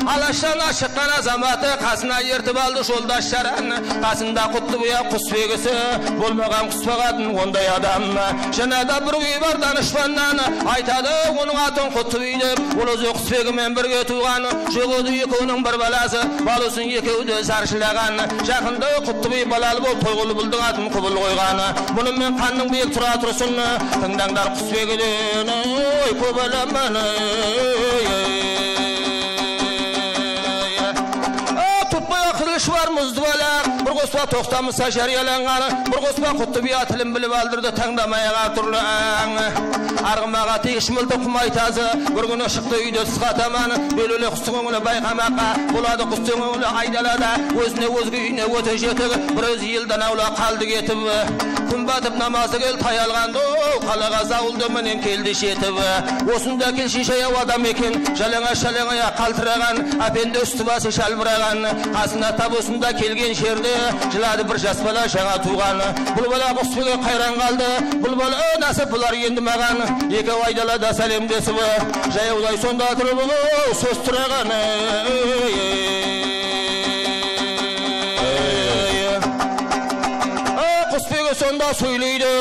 S12: Алаштан шыққан азаматы қасына ертіп алды жолдас жаран. Қасында Құттыбай Құсбегісі, болмаған құспағатын ондай адам. Жаңада бір үй бар данышпаннан, айтады оның атын Құттыбай деп. Ол өзі Құсбегімен бірге туған. Жоғыды екеуінің бір баласы, баласын екеуді заршылаған. Жақында Құттыбай балалы болып тойғылы бұлдың атын құбыл қойған. Мұнымен қанның биік тұра тұрсын, тыңдаңдар Құсбегіден, ой көбаламан. Var Muzdыбala, bir qospa Toxtamısa жарияланған, bir qospa Құттыбай тілін біліп алдырды, таңдамаяға түрлі Арғымаға Тегіш мылтық Құмайтазы, бір күні шықты үйде сысқа таман, белөлі құстың өңілі байқамаққа, болады құстың өңілі айдалада, өзіне өзге үйіне өте жетігі, бір өз елдан аула қалды кетіп, күн батып намазы кел тайалғанды, қалаға зауылды менен келді шетіп, осында келші жаяу адам екен, жалаңа қалтыраған, әпенді үсті басы шалбыраған, қасына тап осында келген жерде, жылады бір жас бала жаңа туған, бұл бала Құсбегіге қайран қалды, бұл бала насып бұлар енді маған, екі айдалада сәлемдесіп, жаяудай сонда тұрып сөз тұраған. Құсбегі сонда сөйлейді,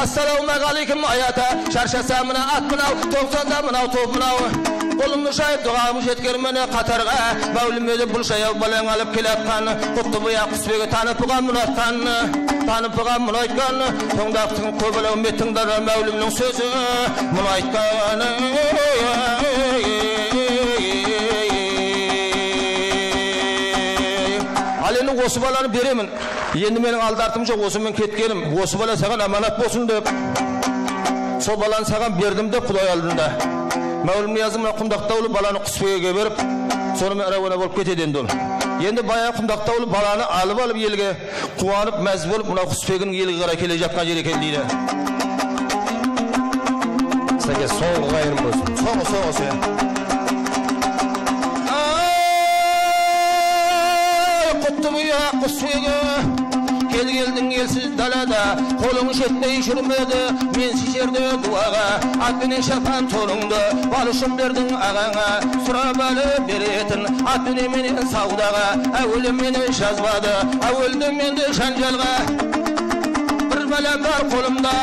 S12: ассалаумағалейкум аята, шаршаса мына ат мынау, тоқсанда мынау топ мынау. Қолымды жайып дұғамы жеткер мені қатарға, мәулім еді бұл жаяу балаң алып келатқан. Құттыбай Құсбегі танып бұған мұнатқан, танып бұған мұны айтқан. Тоңдақтың көбілеу меттіңдер мәулімнің сөзі мұны айтқан. Алені осы баланы беремін. Енді менің алдартым жоқ, осы мен кеткенім. Осы бала саған аманат болсын деп. Сол баланы саған бердім деп Құдай алдында. Мәулім Ниязым Құндақтаулы баланы Құсбегіге беріп, сонымен рәуана болып кетеді енді ол. Енді бая Құндақтаулы баланы алып елге қуанып, мәз болып, мына Құсбегінің елге қарай келе жатқан жер екен дейді.
S3: Сәке соңғы қайырым болсын.
S12: Соңғы. Құттыбай Құсбегі келдің елсіз далада, қолың жетпей жүрмеді, мен шешерді дуаға, атпенен шапан толыңды, балышын бердің ағаңа, сұрап әлі беретін, атпенен менен саудаға, әуелі мені жазбады, әуелді менді жанжалға, бір балам бар қолымда,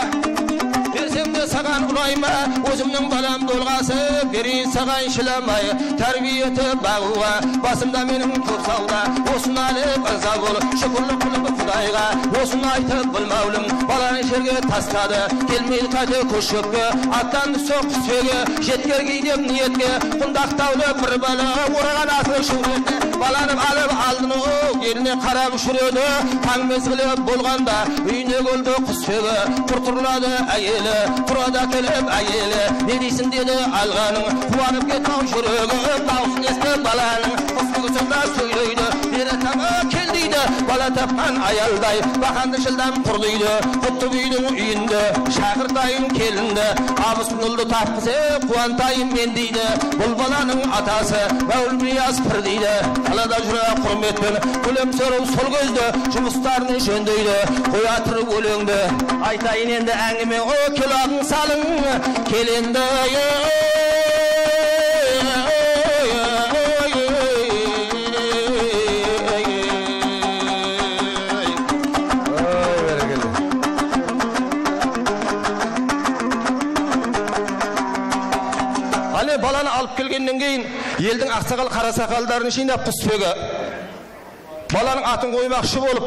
S12: берсем де саған ұнайма, өзімнің балам долғасы, берейін саған шыламай, тәрбиеті бағуға, басымда менің көп сауда, осын алып ырза бол, шүкірлік қылып Құдайға, осын айтып бұл мәулім, баланы жерге тастады, келмейді қайты көшөпке, аттан соқ Құсбегі, жеткер кейдеп ниетке, Құндақтаулы бір бала, ораған асыл шүретті, баланы алып алдын еліне қарап жүреді, таң мезгілі болғанда, үйіне көлді Құсбегі, құртырлады әйелі, тұрада келіп әйелі, не дейсің деді алғаның, қуанып кеткен жүрегі, даусын есті баланың, Құсбегі сонда сөйлейді, бері таңы кел дейді. дейді, бала тапқан аялдай бақанды жылдам құрлайды. Құтты күйдің үйінде шақыртайын келінді, абысын ұлды тапқысы қуантайын мен дейді. Бұл баланың атасы Мәулбияз пір дейді. Қалада жүре құрметпен күлімсіріп сол көзді жұмыстарын жөндейді. Қоя тұрып өлеңді айтайын енді әңгіме о келағың салың келенді. Баланы алып келгеннен кейін елдің ақсақал қарасақалдарын жинап құсбегі баланың атын қоймақшы болып,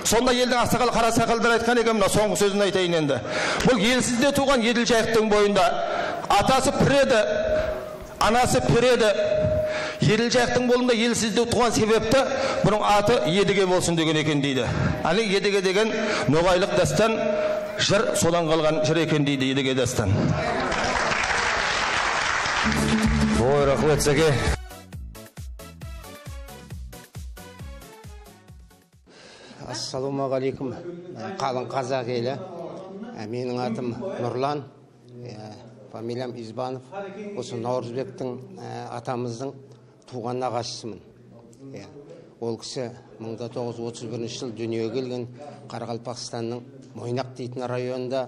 S12: сонда елдің ақсақал қарасақалдар айтқан екен, мына соңғы сөзін айтайын енді. Бұл елсізде туған Еділ Жайықтың бойында атасы піреді, анасы піреді. Еділ Жайықтың бойында елсізде туған себепті бұның аты Едіге болсын деген екен дейді. Әлі Едіге деген ноғайлық дастан жыр, содан қалған жыр екен дейді Едіге дастан.
S3: Ой, рахмет сәке.
S13: Ассалаумағалейкум, қалың қазақ елі. Менің атым Нұрлан, фамилиям Избанов. Осы Наурызбектің атамыздың туған нағашысымын. Ол кісі 1931 жыл дүниеге келген, Қарақалпақстанның Мойнақ дейтін районында,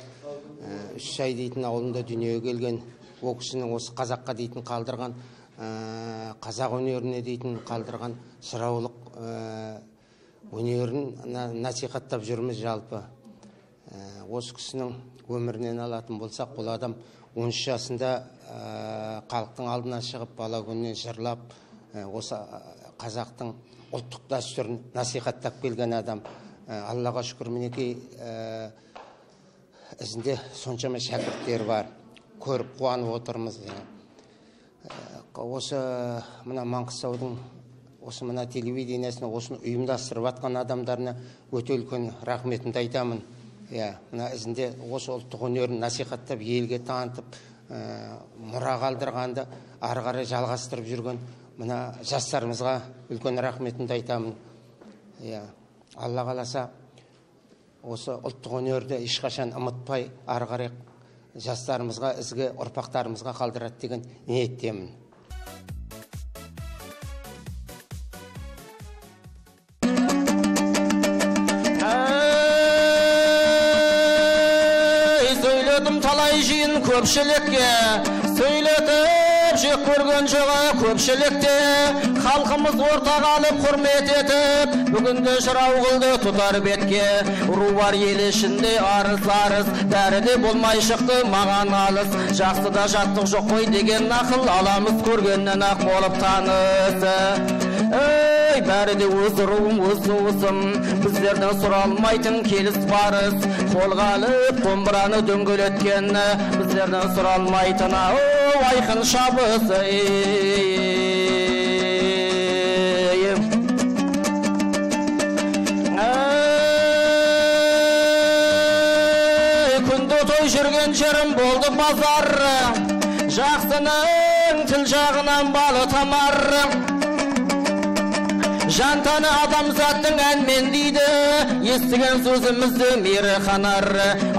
S13: Үшшай дейтін ауылында дүниеге келген. Ол кісінің осы қазаққа дейтін қалдырған, қазақ өнеріне дейтін қалдырған сұраулық өнерін насихаттап жүрміз жалпы. Осы кісінің өмірінен алатын болсақ, бұл адам 13 жасында халықтың алдына шығып, бала күнінен жырлап, осы қазақтың ұлттық дәстүрін насихаттап келген адам. Аллаға шүкір, мінекей ізінде соншама шәкірттер бар. Көріп қуанып отырмыз. Осы мына Маңғыстаудың осы мына телевидениесіне осыны ұйымдастырып атқан адамдарына өте үлкен рахметімді айтамын. Мына ізінде осы ұлттық өнерін насихаттап, елге танытып, мұра қалдырғанды ары қарай жалғастырып жүрген мына жастарымызға үлкен рахметімді айтамын. Алла қаласа осы ұлттық өнерді ешқашан ұмытпай ары қарай жастарымызға, ізгі ұрпақтарымызға қалдырады деген ниеттемін.
S12: Сөйледім талай жиын көпшілікке, сөйлетіп жек көрген жоға көпшілікте, халқымыз ортаға алып құрмет етіп, бүгінгі жырау қылды тұтар бетке. Ру бар ел ішінде арыз-арыз, бәрі де болмай шықты маған алыс. Жақсы да жаттық жоқ қой деген ақыл, аламыз көргеннен ақ болып танысы. Бәрі де өз руым, өз уысым, біздерден сұралмайтын келіс барыз. Қолға алып домбыраны дөңгелеткен, біздерден сұралмайтын айқын шабысы. Күнде той жүрген жерім болды базар, жақсының тіл жағынан балы тамар. Жантаны адамзаттың әнмен дейді, естіген сөзімізді мері қанар.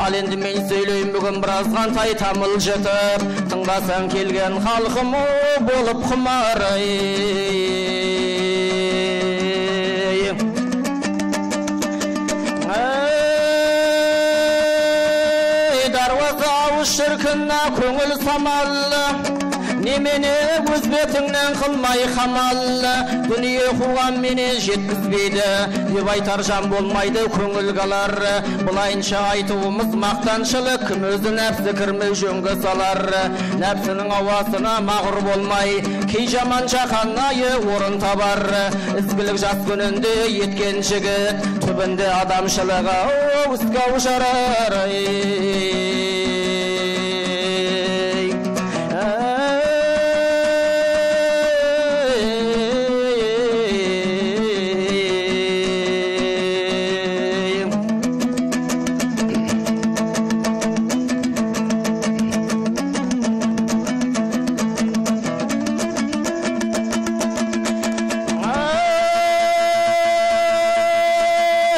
S12: Ал енді мен сөйлеймін бүгін біразған тай тамыл жетіп, тыңдасаң келген халқым болып құмар. Даруаза ауыз шіркінна көңіл самаллы, немене өз бетіңнен қылмай қамал. Дүние қуған мене жеткізбейді деп айтар жан болмайды көңіл қалар. Бұлайынша айтуымыз мақтаншылық, кім өзі нәпсі кірмей жөнге салар. Нәпсінің ауасына мағыр болмай, кей жаман жақанайы орын табар. Ізгілік жас күнінде еткен жігіт, түбінде адамшылығы іске ауышарар.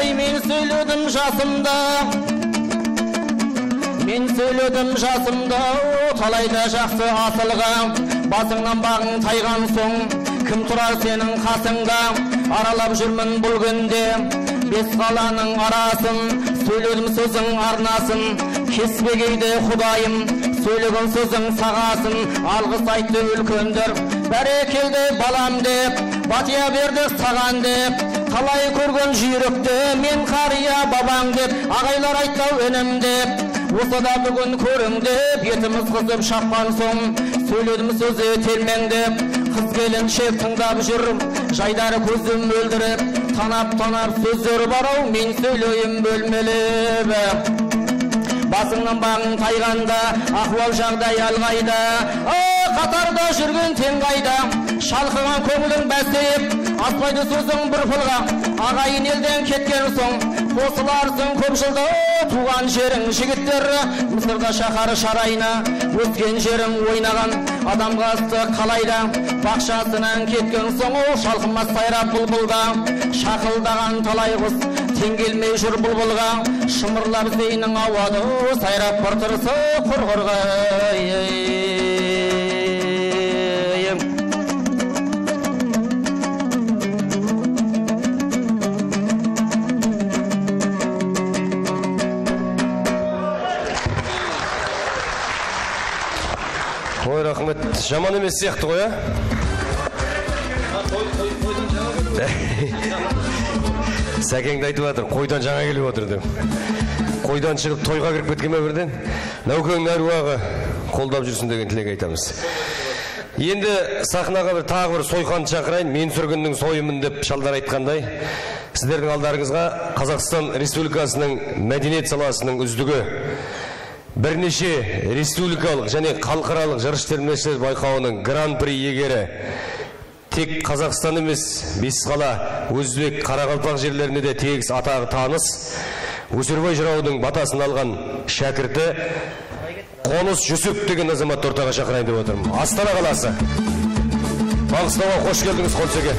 S14: ай мен сөйледім жасымда, мен сөйледім жасымда, талайда жақсы асылға. Басыңнан бағың тайған соң, кім тұрар сенің қасыңда? Аралап жүрмін бұл күнде бес қаланың арасын, сөйледім сөзің арнасын, кеспегейді құдайым, сөйлеген сөзің сағасын. Алғыс айтты үлкендер, бәрекелді балам деп, батия берді саған деп. Талай көрген жүйрікті, мен қария бабаң деп, ағайлар айтты өнім деп. Осы да бүгін көріңдеп, етіміз қызып шапқан соң, сөйледім сөзі термеңдеп. Қыз келіншек тыңдап жүр, жайдары көзім өлдіріп, танап сөздер барау, мен сөйлейім бөлмелеп. Басыңнан бағың тайғанда, ахуал жағдай алғайда, қатарда жүрген тең қайда, шалқыған көңілің бәстеп, аспайды сөзің бір пылға, ағайын елден кеткен соң, қосыларсың көп жылда. Туған жерің жігіттер, Мысырда шаһар шарайна, өскен жерің ойнаған, адамға ыстық қалайда. Бақшасынан кеткен соң, шалқымас сайрап бұлбұлда, шақылдаған талай құс тең келмей жүр бұлбұлға. Шымырлап зейнің ауады, сайрап бір тұрысы құрғырға.
S3: Ой, рахмет. Жаман емес сияқты ғой, а? Сәкеңді айтып жатыр, қойдан жаңа келіп отыр деп. Қойдан шығып тойға кіріп кеткен ме бірден? Нәукеңнің әруағы қолдап жүрсін деген тілек айтамыз. Енді сахнаға тағы бір сойқанды шақырайын, мен сүргіннің сойымын деп шалдар айтқандай. Сіздердің алдарыңызға Қазақстан Республикасының мәдениет саласының үздігі, бірнеше республикалық және халықаралық жарыс термешілер байқауының гран-при иегері, тек Қазақстан емес, Бесқала, Өзбек, Қарақалпақ жерлеріне де тегіс атағы таныс, Өсербай жыраудың батасын алған шәкірті Қоныс Жүсіп деген азаматты ортаға шақырайын деп отырмын. Астана қаласы. Маңғыстауға қош келдіңіз, Қонсеге.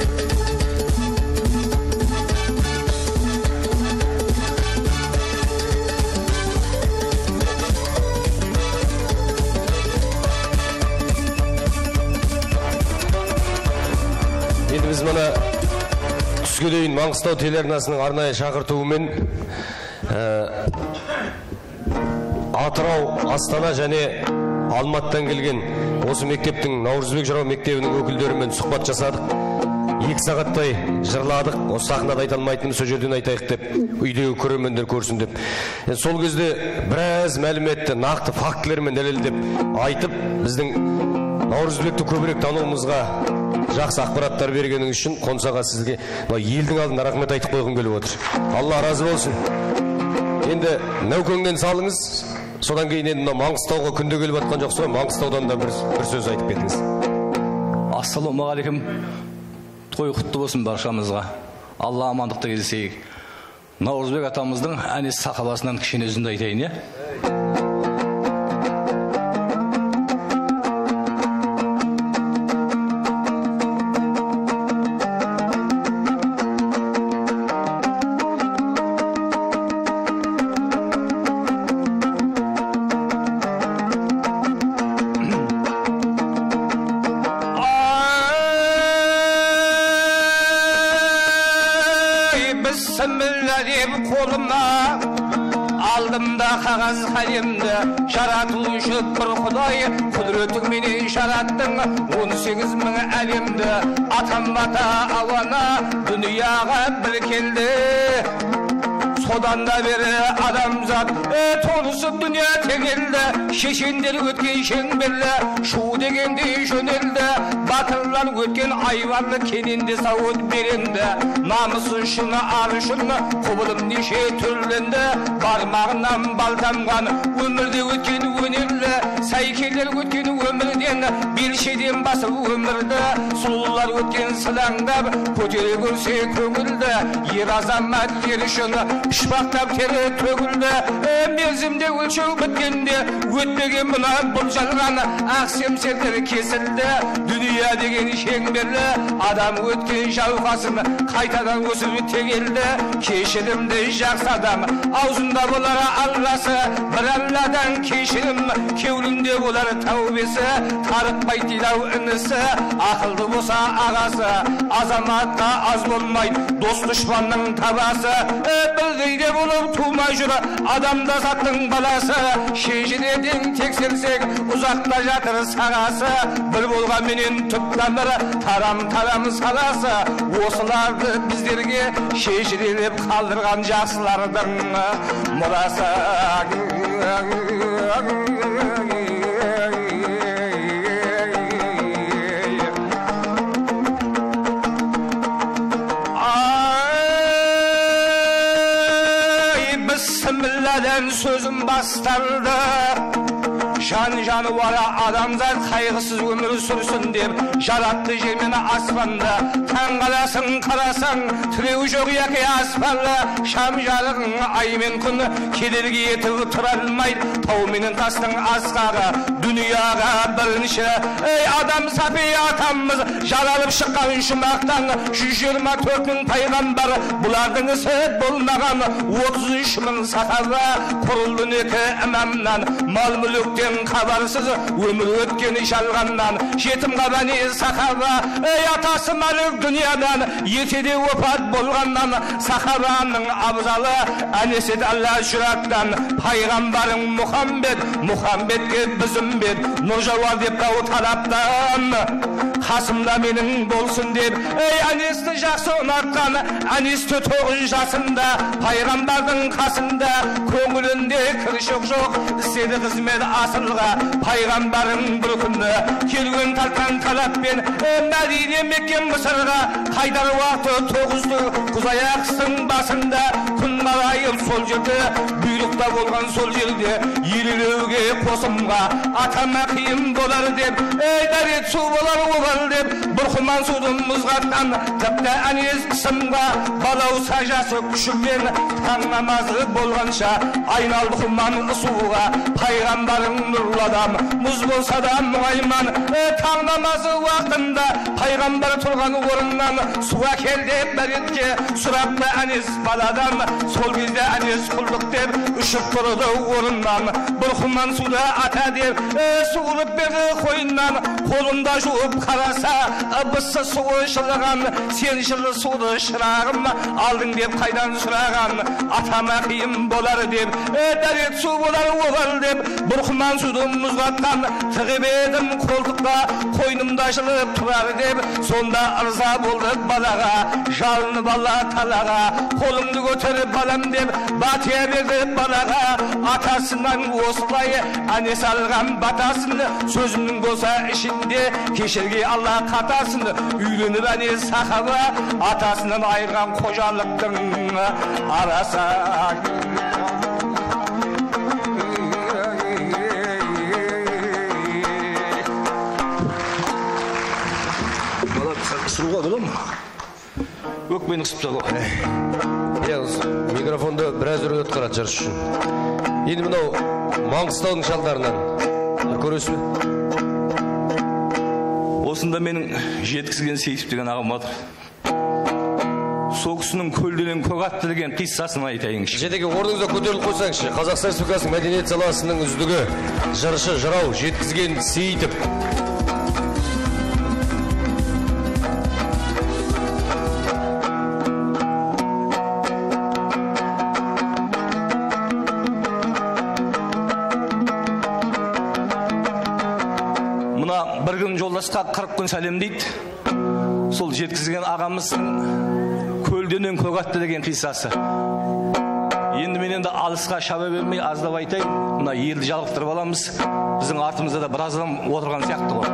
S3: Енді біз мұны түске дейін Маңғыстау телеарнасының арнайы шақыртуымен Атырау, Астана және Алматыдан келген осы мектептің, Наурызбек жырау мектебінің өкілдерімен сұхбат жасадық. 2 сағаттай жырладық. Осы сахнада айта алмайтынымыз сол жерден айтайық деп, үйдегі көрермендер көрсін деп. Сол кезде біраз мәліметті, нақты фактілермен дәлелдеп айтып, біздің Наурызбекті көбірек тануымызға жақсы ақпараттар бергенің үшін Қонсаға сізге елдің алдында рахмет айтып қойғым келіп отыр. Алла разы болсын. Енді Нәукеңнен салыңыз, содан кейін енді Маңғыстауға күнде келіп атқан жоқсыз ғой, Маңғыстаудан да бір сөз айтып кетіңіз.
S15: Ассалаумағалейкум. Той құтты болсын баршамызға. Алла амандықты кездесейік. Наурызбек атамыздың әнес сақабасынан кішкене үзінді айтайын, е?
S7: Қағаз қалемді жаратушы бір құдай, құдіретіңменен жараттың 18 мың әлемді. Атам бата ауана дүнияға бір келді, содан да бері адамзат толысып дүние тегелді. Шешендер өткен шеңберлі, шу дегенде жөнелді. Батырлар өткен айварлы кененде сауыт беренді. Намысы үшін ар үшін құбылым неше түрленді. Бармағынан балтамған өмірде өткен өнерлі. Айкелер өткен өмірден белшеден басып өмірді, сұлулар өткен сылаңдап көтере көрсе көңілді, ер азаматтер үшін пұшпақтап тері төгілді. Мерзімде өлшеу біткенде өтпеген мына бұл жалған ақ семсерлер кесілді. Дүния деген шеңберлі адам өткен жалғасын қайтадан өсіп тегелді. Кешірімді жақсы адам аузында болар алласы, бір алладан кешірім кеулінде болар тәубесі. Тарықпай тилау інісі, ақылды болса ағасы, азаматта аз болмайды дос дұшпанның табасы. Білгейде болып тумай жүр адамда заттың баласы, шежіреден тексерсек ұзақта жатыр сағасы. Бір болған менен түп тамыр тарам саласы, осыларды біздерге шежірелеп қалдырған жақсылардың мұрасы. Бісмілладан сөзім басталды, жан-жануары адамзат қайғысыз өмір сүрсін деп жаратты жер мен аспанды. Таң қаласын қарасаң тіреу жоқ яки аспанды, шам жарығың ай мен күн кедергі етіп тұра алмайды. Тау менен тастың асқағы дүнияға бірінші. Ей адам сапи атамыз жаралып шыққан жұмақтан 124 мың пайғамбар, бұлардың ісі болмаған 33 мың сахаба. Құрылды некі имамнан, мал мүліктен хабарсыз өмір өткен жалғаннан, жетім қабани сахаба. Ей атасы мәлік дүниядан етеде опат болғаннан, сахабаның абзалы әнесет алла жүрақтан. Пайғамбарың Мұхамбетке біздің бет нұр жауар деп дау тараптан, қасымда менің болсын деп. Ей әнесті жақсы ұнатқан, әнесті 9 жасында пайғамбардың қасында, көңілінде кіршік жоқ істеді қызмет асылға. Пайғамбарың бір күні келген тартқан талаппен Мәдине Мекке Мысырға қайдар уақыты 9-ды құзаяқсың басында. Күн қарайып сол жерде бұйрықта болған сол жерде елілеуге қосымға атама қиын болар деп, дәрет су болар оғал деп, бұрқыман судың мұзғаттан тіпті әнес қысымға балау сажасы күшімен таң намазы болғанша айналды құман суға. Пайғамбарың нұрлы адам, мұз болса да мұңайман. Таң намазы уақытында пайғамбар тұрған орыннан суға кел деп бәретке сұрапты әнес баладан. Сол кезде әнес құлдық деп үшіп тұрды орыннан. Бұрқыман суда ата деп суырып берді қойыннан. Қолында жуып қараса ыбысы суы шылыған. Сен жылы суды шырағым алдың деп қайдан сұраған. Атама қиын болар деп, дәрет су болар оғал деп, бұрқыман суды мұзғатқан. Тығып едім қолтыққа, қойнымда жылып тұрар деп. Сонда ырза болды балаға, жалынып алла талаға. Қолымды көтеріп балам деп батия берді балаға. Атасынан осылай әнес алған батасын, сөзімнің болса ішінде кешерге алла қатасын. Үйленіп әнес сахаба атасынан айырған қожалықтың арасы.
S15: Сұруға болады ма? Өкпені қысып тастады.
S3: Микрофонды біраз үргет қарады жарыс үшін. Енді мынау Маңғыстаудың шалдарынан бір көресіз бе?
S15: Осында менің жеткізген Сейітов деген ағам отыр. Сол кісінің көлденең көк атты деген қиссасын айтайыншы.
S3: Жетеге орныңызда көтеріліп қойсаңызшы. Қазақстан Республикасының мәдениет саласының үздігі жыршы жырау жеткізген Сейітов.
S15: Бір күн жолдасқа 40 күн сәлем дейді. Сол жеткізген ағамыздың көлденең көк атты деген қиссасы. Енді мен енді алысқа шаба бермей аздап айтайын. Мына елді жалықтырып аламыз. Біздің артымызда да біраз адам отырған сияқты ғой.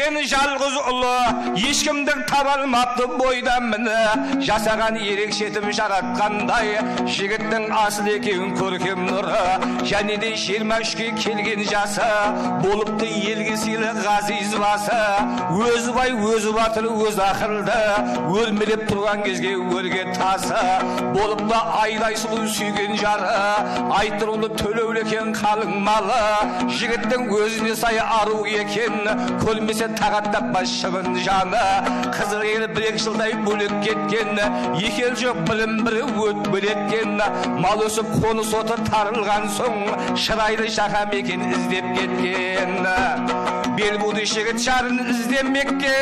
S7: сен жалғыз ұлы, ешкімдің табалмапты бойдан міне. Жасаған ерекшетім жаратқандай, жігіттің асыл екеуін көркем нұры. Және де 23-ке келген жасы, болыпты елге сыйлы ғазиз басы. Өзі бай, өзі батыр, өзі ақылды, өлмелеп тұрған кезге өрге тасы. Болыпты айдай сұлу сүйген жары, айтырлы төлеулі екен қалың малы. Жігіттің өзіне сай ару екен, көрмесе тағаттап бас шығын жаны. Қызыр елі бір-екі жылдай бөлек кеткен, екі ел жоқ бірін бірі өт бөлеткен. Мал өсіп қоныс оты тарылған соң, шырайлы шақам екен іздеп кеткен. Бел буды жігіт жарын іздемекке,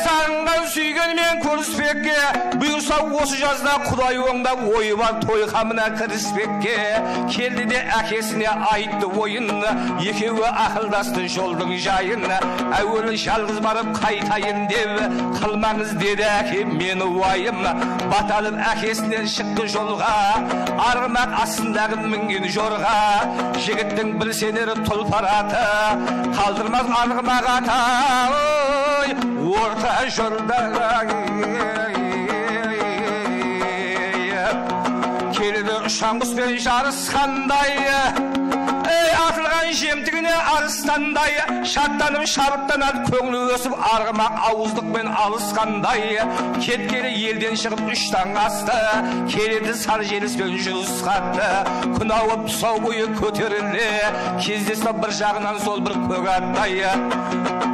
S7: сағынған сүйгенмен көріспекке. Бұйырса осы жазда Құдай оңдап ойы бар той қамына кіріспекке. Келді де әкесіне айтты ойын, екеуі ақылдасты жолдың жайын. Әуелі жалғыз барып қайтайын деп, қылмаңыз деді әкем мені уайым. Баталып әкесінен шықты жолға, арғымақ астындағы мінген жорға. Жігіттің бір сенері тұлпараты, қалдырмaz арғымақ ата орта жолда. Келді шаңғыспен жарысқандай, атылған жемтігіне арыстандай. Шаттанып шабыттанат көңілі өсіп, арғымақ ауыздықпен алысқандай. Кеткелі елден шығып үштан асты, келеді сар желіспен жүріс қатты. Күн ауып тұсау бойы көтерілі, кездесті бір жағынан сол бір көк аттай.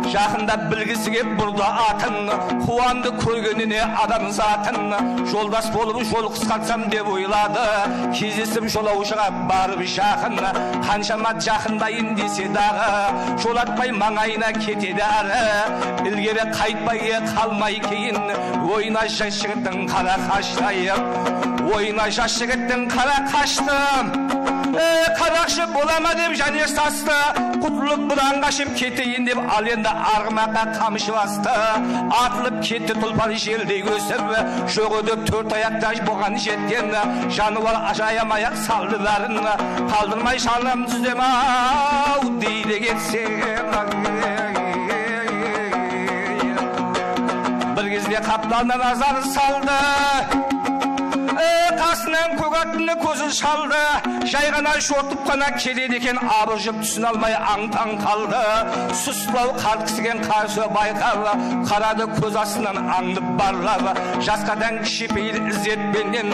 S7: Жақында білгісі кеп бұрды атын, қуанды көргеніне адам затын. Жолдас болып жол қысқартсам деп ойлады, кездесім жолаушыға барып жақын. Қаншама жақындайын десе дағы, жолатпай маңайына кетеді әрі. Ілгері қайтпай қалмай кейін, ойына жас жігіттің қара қаштай. Ойына жас жігіттің қара қаштым, қарақшы болама деп және састы. Құтылып бұдан қашып кетейін деп, ал енді арғымаққа қамшы басты. Атылып кетті тұлпар желдей өсіп, жоқ өдіп төрт аяқта болған жеткен. Жануар ажаямаяқ салды бәрін, қалдырмай шалым түздем ау дейді кетсем. Бір кезде қапталына назар салды, қасынан көк аттыны көзін шалды. Жай ғана жортып қана келеді екен, абыржып түсін алмай аң-таң қалды. Сұсылау қарт кісіген қарсы байқап, қарады көз астынан аңдып барлап. Жасқадан кішіпейіл ізетпенен,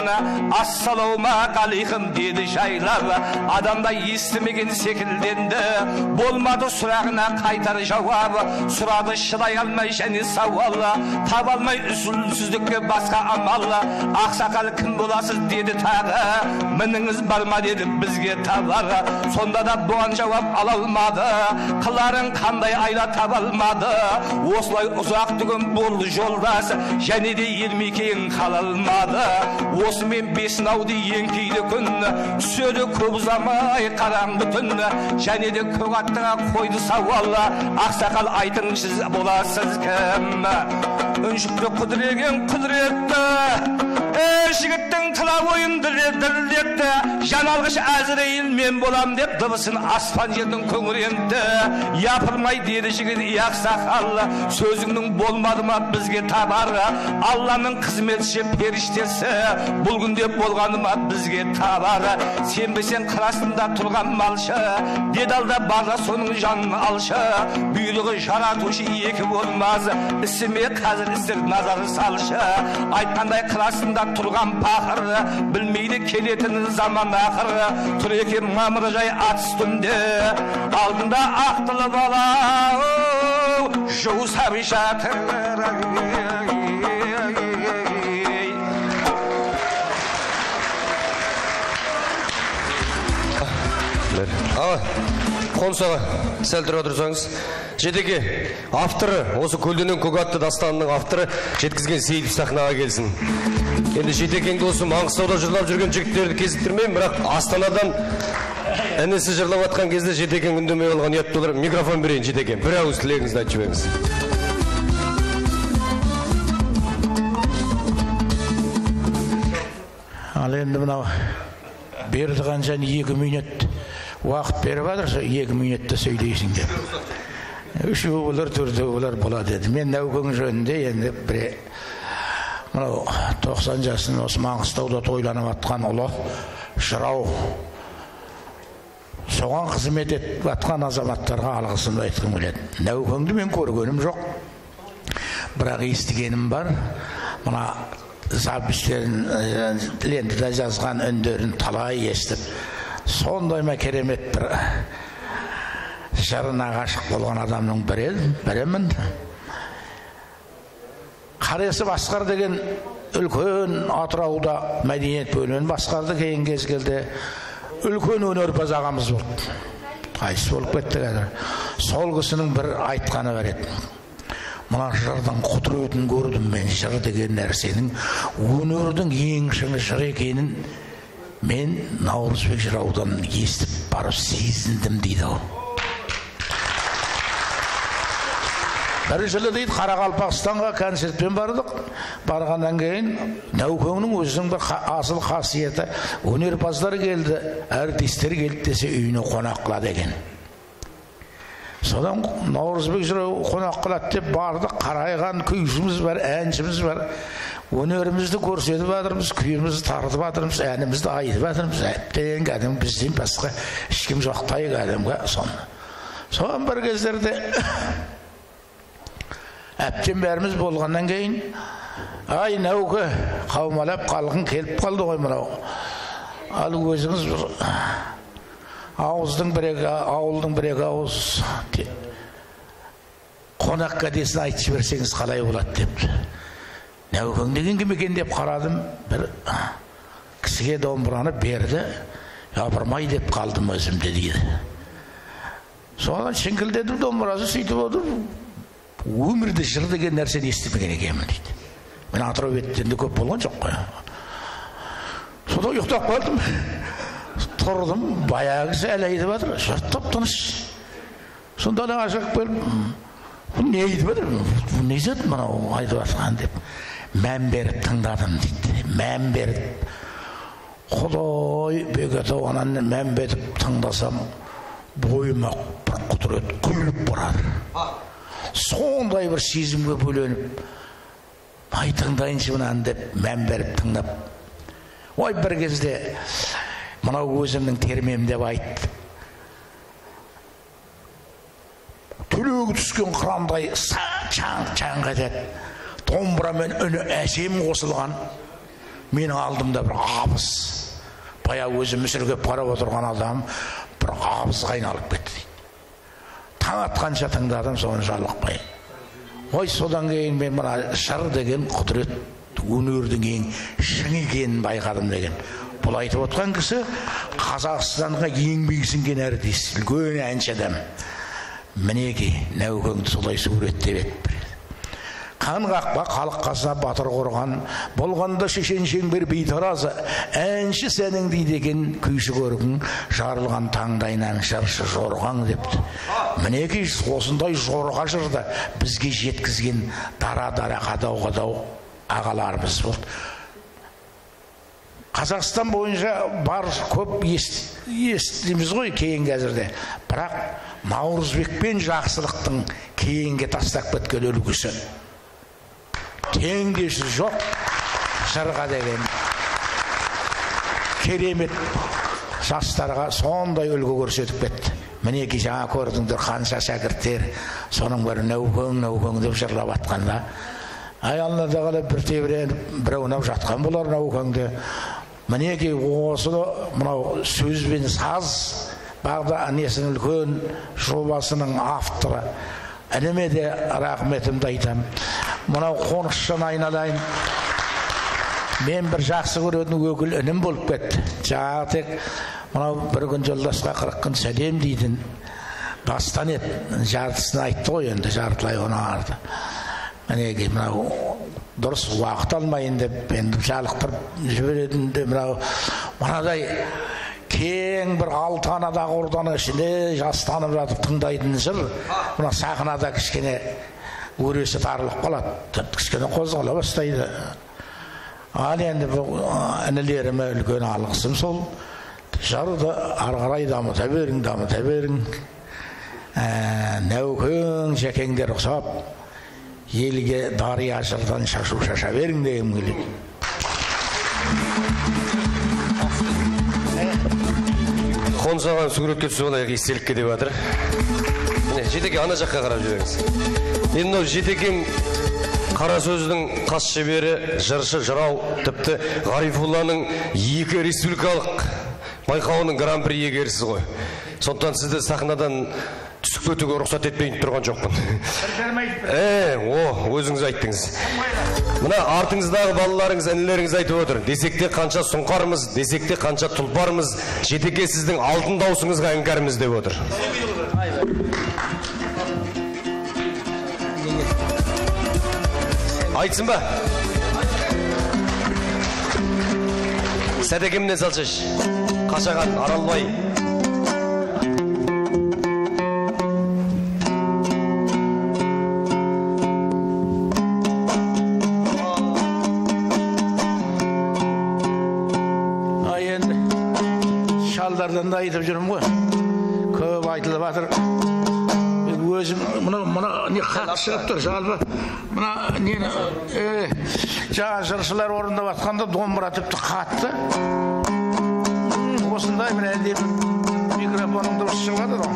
S7: ассалаума қалейқым деді жайлап. Адамда естімеген секілденді, болмады сұрағына қайтар жауап. Сұрады шыдай алмай және сауал, таба алмай үзілсіздікке басқа амал. Ақсақал кім боласыз деді тағы, мініңіз бар ма деді бізге табар. Сонда да бұған жауап ала алмады, қыларын қандай айла таба алмады. Осылай ұзақ түгін болды жолдас, және де ермекең қала алмады. Осымен бесін ауды еңкейді күн, түседі көп ұзамай қараңғы түн. Және де көк аттыға қойды сауал, ақсақал айтыңыз боласыз кім? Үншікті құдіреген құдіретті, жігіттің тұла ойын дірдетті. Жан алғыш Әзірейіл мен болам деп, дыбысын аспан жердің көңіренді. Япырмай деді жігіт ақсақал, сөзіңнің болмады ма бізге табар. Алланың қызметші періштесі, бұл күнде болғаны ма бізге табар. Сенбесең қырасында тұрған малшы, дедалда барда соның жанын алшы. Бұйрығы жаратушы екі болмаз, ісіме қазір істер назары салшы. Айтқандай қырасында тұрған пақыр, білмейді келетін заман ақыр. Тұр екен мамыржай ат үстінде, алдында ақтылы бала жусап жатыр.
S3: Қонсаға сәл тұра тұрсаңыз. Жетеке, авторы, осы көлденең көк атты дастанының авторы жеткізген Сейітов сахнаға келсін. Енді Жетекеңді осы Маңғыстауда жырлап жүрген жігіттерді кезіктірмеймін, бірақ Астанадан інісі жырлап атқан кезде Жетекең үндемей алған ұят болар. Микрофон берейін Жетеке, бір ауыз тілегіңізді айтып жіберіңіз.
S16: Ал енді мынау берілген және 2 минут уақыт беріп жатыр, 2 минутта сөйлейсің деп. үшеулер төртеулер болады еді. Мен Нәукең жөнінде енді бір мынау 90 жасын осы Маңғыстауда тойланып атқан ұлы жырау, соған қызмет етіп атқан азаматтарға алғысымды айтқым келеді. Нәукеңді мен көргенім жоқ, бірақ естігенім бар. Мына запистерін лентада жазған үндерін талай естіп, сондай ма керемет бір жырына ғашық болған адамның бірімін. Қаресі Басқар деген үлкен Атырауда мәдениет бөлімін басқарды. Кейін кез келді үлкен өнерпаз ағамыз болды. Қайсы болып кетті қазір. Сол кісінің бір айтқаны бар еді. Мына жырдың құдіретін көрдім мен. Жыр деген нәрсенің өнердің ең шыңы жыр екенін мен Наурызбек жыраудан естіп барып сезіндім дейді ол. Бір жылы дейді Қарақалпақстанға концертпен бардық. Барғаннан кейін Нәукеңнің өзінің бір асыл қасиеті, өнерпаздар келді, артистер келді десе үйіне қонақ қылады екен. Содан Наурызбек жырау қонақ қылады деп бардық. Қарайған күйшіміз бар, әншіміз бар. Өнерімізді көрсетіп жатырмыз, күйімізді тартып жатырмыз, әнімізді айтып жатырмыз. Әптен кәдімгі бізден басқа ешкім жоқтай кәдімгі соны. Соған бір кездерде әптен бәріміз болғаннан кейін, ай Нәуке, қаумалап қалғын келіп қалды ғой мынау. Ал өзіңіз бір ауылдың бір-екі ауыз қонақ кәдесін айтып жіберсеңіз қалай болады депті. Нәукең деген кім екен деп қарадым, бір кісіге домбыраны берді, япырмай деп қалдым өзімде дейді. Соған шіңкілдедім домбырасы, сөйтіп отыр. Өмірде жыр деген нәрсені естімеген екенмін дейді. Мен Атырау беттерінде көп болған жоқ қой. Содан ұйықтап қалдым. Тұрдым, баяғысы әлі айтып жатыр, жұрт тып-тыныш. Сонда да ашық келіп, бұл не айтып жатыр? Бұл не зат мынау айтып жатқан деп. Мән беріп тыңдадым дейді. Мән беріп, Құдай Бекетау анан мән беріп тыңдасам, бойыма бір құдірет күліп барады. Сондай бір сезімге бөленіп, ай тыңдайыншы мұнан деп мән беріп тыңдап. Ой бір кезде мынау өзімнің термем деп айтты. Түлегі түскен қырандай чаң қайтады. Домбырамен үні әсем қосылған. Менің алдымда бір абыз. Бая өзі мүсіргеп қарап отырған адам бір абызға айналып кетті. Таң атқанша тыңдадым, соны жалықпай. Ой, содан кейін мен мына жыр деген құдірет, өнердің ең шың екенін байқадым деген. Бұл айтып отқан кісі Қазақстанға еңбегі сіңген артист, үлкен әнші адам. Мінеки Нәукеңді солай суреттеп еді. Қан қақпа халық қасына батыр қорған, болғанда шешен шеңбер бейтаразы, әнші сәнің дейді екен күйші көргің, жарылған таңдайынан жыршы жорған депті. Мінеки осындай жорға жырды бізге жеткізген дара-дара қадау-қадау ағаларымыз болды. Қазақстан бойынша бар көп естіміз ғой кейін қазірде. Бірақ Наурызбек пен жақсылықтың кейінге тастап кеткен үлгісі теңдесі жоқ. Жырға деген керемет жастарға сондай үлгі көрсетіп кетті. Мінеки жаңа көрдіңдер қанша шәкірттер, соның бірі Нәукең деп жырлап атқанда. Аялына да қалап бір тебіреніп, біреунап жатқан болар Нәукеңде. Мінеки осы мынау сөзбен саз бағда несінің үлкен жобасының авторы. Әніме де рахметімді айтам. Мынау қонышшан айналайын. Мен бір жақсы көретін өкіл інім болып кетті. Жаңағы тек мынау бір күн жолдасқа 40 күн сәлем дейтін бастан еді. Жартысын айтты ғой енді, жартылай оны арды. Мінеки мынау дұрыс уақыт алмайын деп енді жалықтырып жіберетін де мынадай кең бір алтанадағы орданың ішінде жастанып жатып тыңдайтын жыр мына сахнада кішкене өресі тарылып қалады, кішкене қозғала бастайды. Ал енді інілеріме үлкен алғысым сол. Жырды ары қарай дамыта берің. нәукең жәкеңдер ұқсап елге дария жырдан шашу шаша берің дегім келеді.
S3: Қонжаған суретке түсіп алайық, естелікке деп жатыр. Міне, Жетеке ана жаққа қарап жүріңіз. Енді мынау Жетекем қара сөздің қас шебері, жыршы, жырау, тіпті Ғарифулланың 2 республикалық байқауының гран-при иегерісі ғой. Сондықтан сізді сахнадан түсіп кетуге рұқсат етпейін тұрған жоқпын. Өзіңіз айттыңыз. Мына артыңыздағы балаларыңыз, інілеріңіз айтып отыр. Десекте қанша сұңқармыз, десекте қанша тұлпармыз, Жетеке сіздің алтын даусыңызға іңкәрміз деп отыр. Айтсын ба? Сәдекемнен салшаш. Қашаған, Аралбай.
S16: Шалдардан да айтып жүрмін ғой. Көп айтылып жатыр. Өзім мұны не хат шығып тұр, жалпы. Мұна нені жаңа жыршылар орындап жатқанда домбыра тіпті қатты. Осындай бір әлде микрофоның дұрыс шығып жатыр ғой.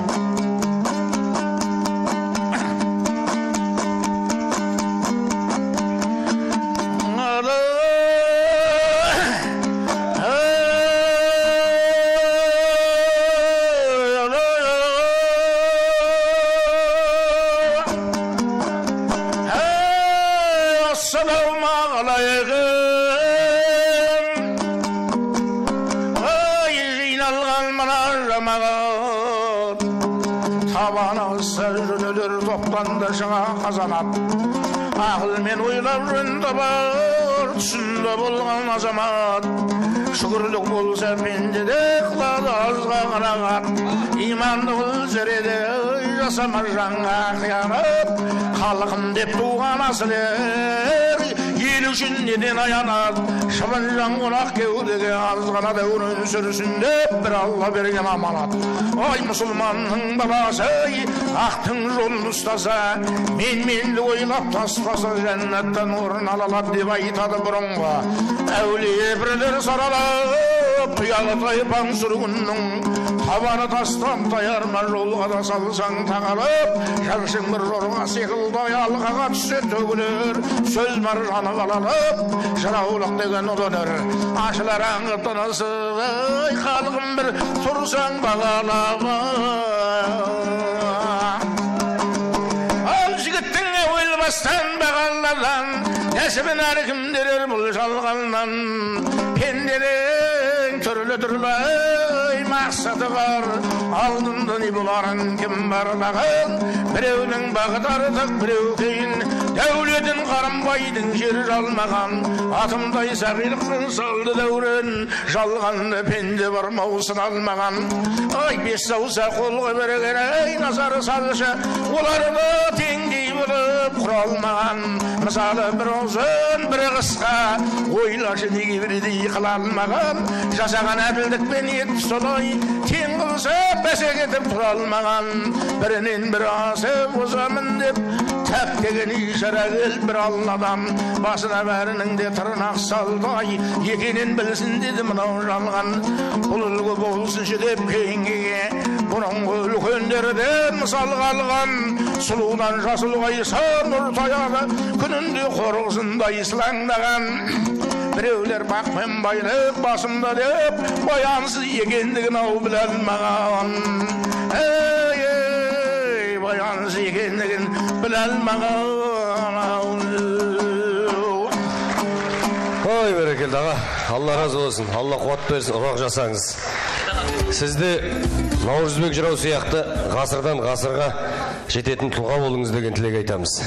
S16: Жаңа қазанат ақылмен ойлап жөн табар түсінде болған азамат шүкірлік болса пендеде қылады азға қарағат иманды бол зереде жасама жаңа қиянат халқым деп туған асылер ел үшін неден аянат шыбын жан қонақ кеудеге азғана дәурен сүрсін деп бір алла берген аманат ой мұсылманның баласы ақтың жолын ұстаса менді ойлап таспаса жәннаттан орын алалады деп айтады бұрынғы әулие бірлер саралап ұялы тайпаң сүргіннің табаны тастан таярма жолға да салсаң тағалып жаршың бір жорға секілді алғаға түссе төгілер сөз бар жаны қаланып жыраулық деген ұлы өнер ашылар аңғы тынысы халқым бір тұрсаң бағалап ал жігіттің ойылбастан бағалардан нәсібін әркім дерер бұл жалғаннан пенделің түрлі мақсаты бар алдында не боларын кім бар бағын біреудің бағыт артық біреу кейін дәулетін қарымбайдың жер жалмаған атымдай сағилықпен салды дәурен жалғанды пенде бар маусын алмаған ай бес саусақ қолға берген назары салшы оларды теңдей болып құра алмаған мысалы бір ұзын бір қысқа ойлашы неге бірдей қыла алмаған жасаған әділдікпен ет солай тең қылса бәсеке етіп тұра алмаған бірінен бір асып озамын деп тәп деген ишара келіп бір алладан басына бәрінің де тырнақ салдай екенін білсін деді мынау жалған бұл үлгі болсыншы деп кейінгіге бұрынғы үлкендерден мысалға алған сұлудан жасыл қайса нұр таяғы күнінде қорғысындай сылаңдаған біреулер бақпен байлық басымда деп баянсыз екендігін ау біле алмаған баянсыз екендігін біле алмаған
S3: ой бәрекелді аға, алла разы болсын, алла қуат берсін, ұрпақ жасаңыз. Сізді Наурызбек жырау сияқты ғасырдан ғасырға жететін тұлға болыңыз деген тілек айтамыз.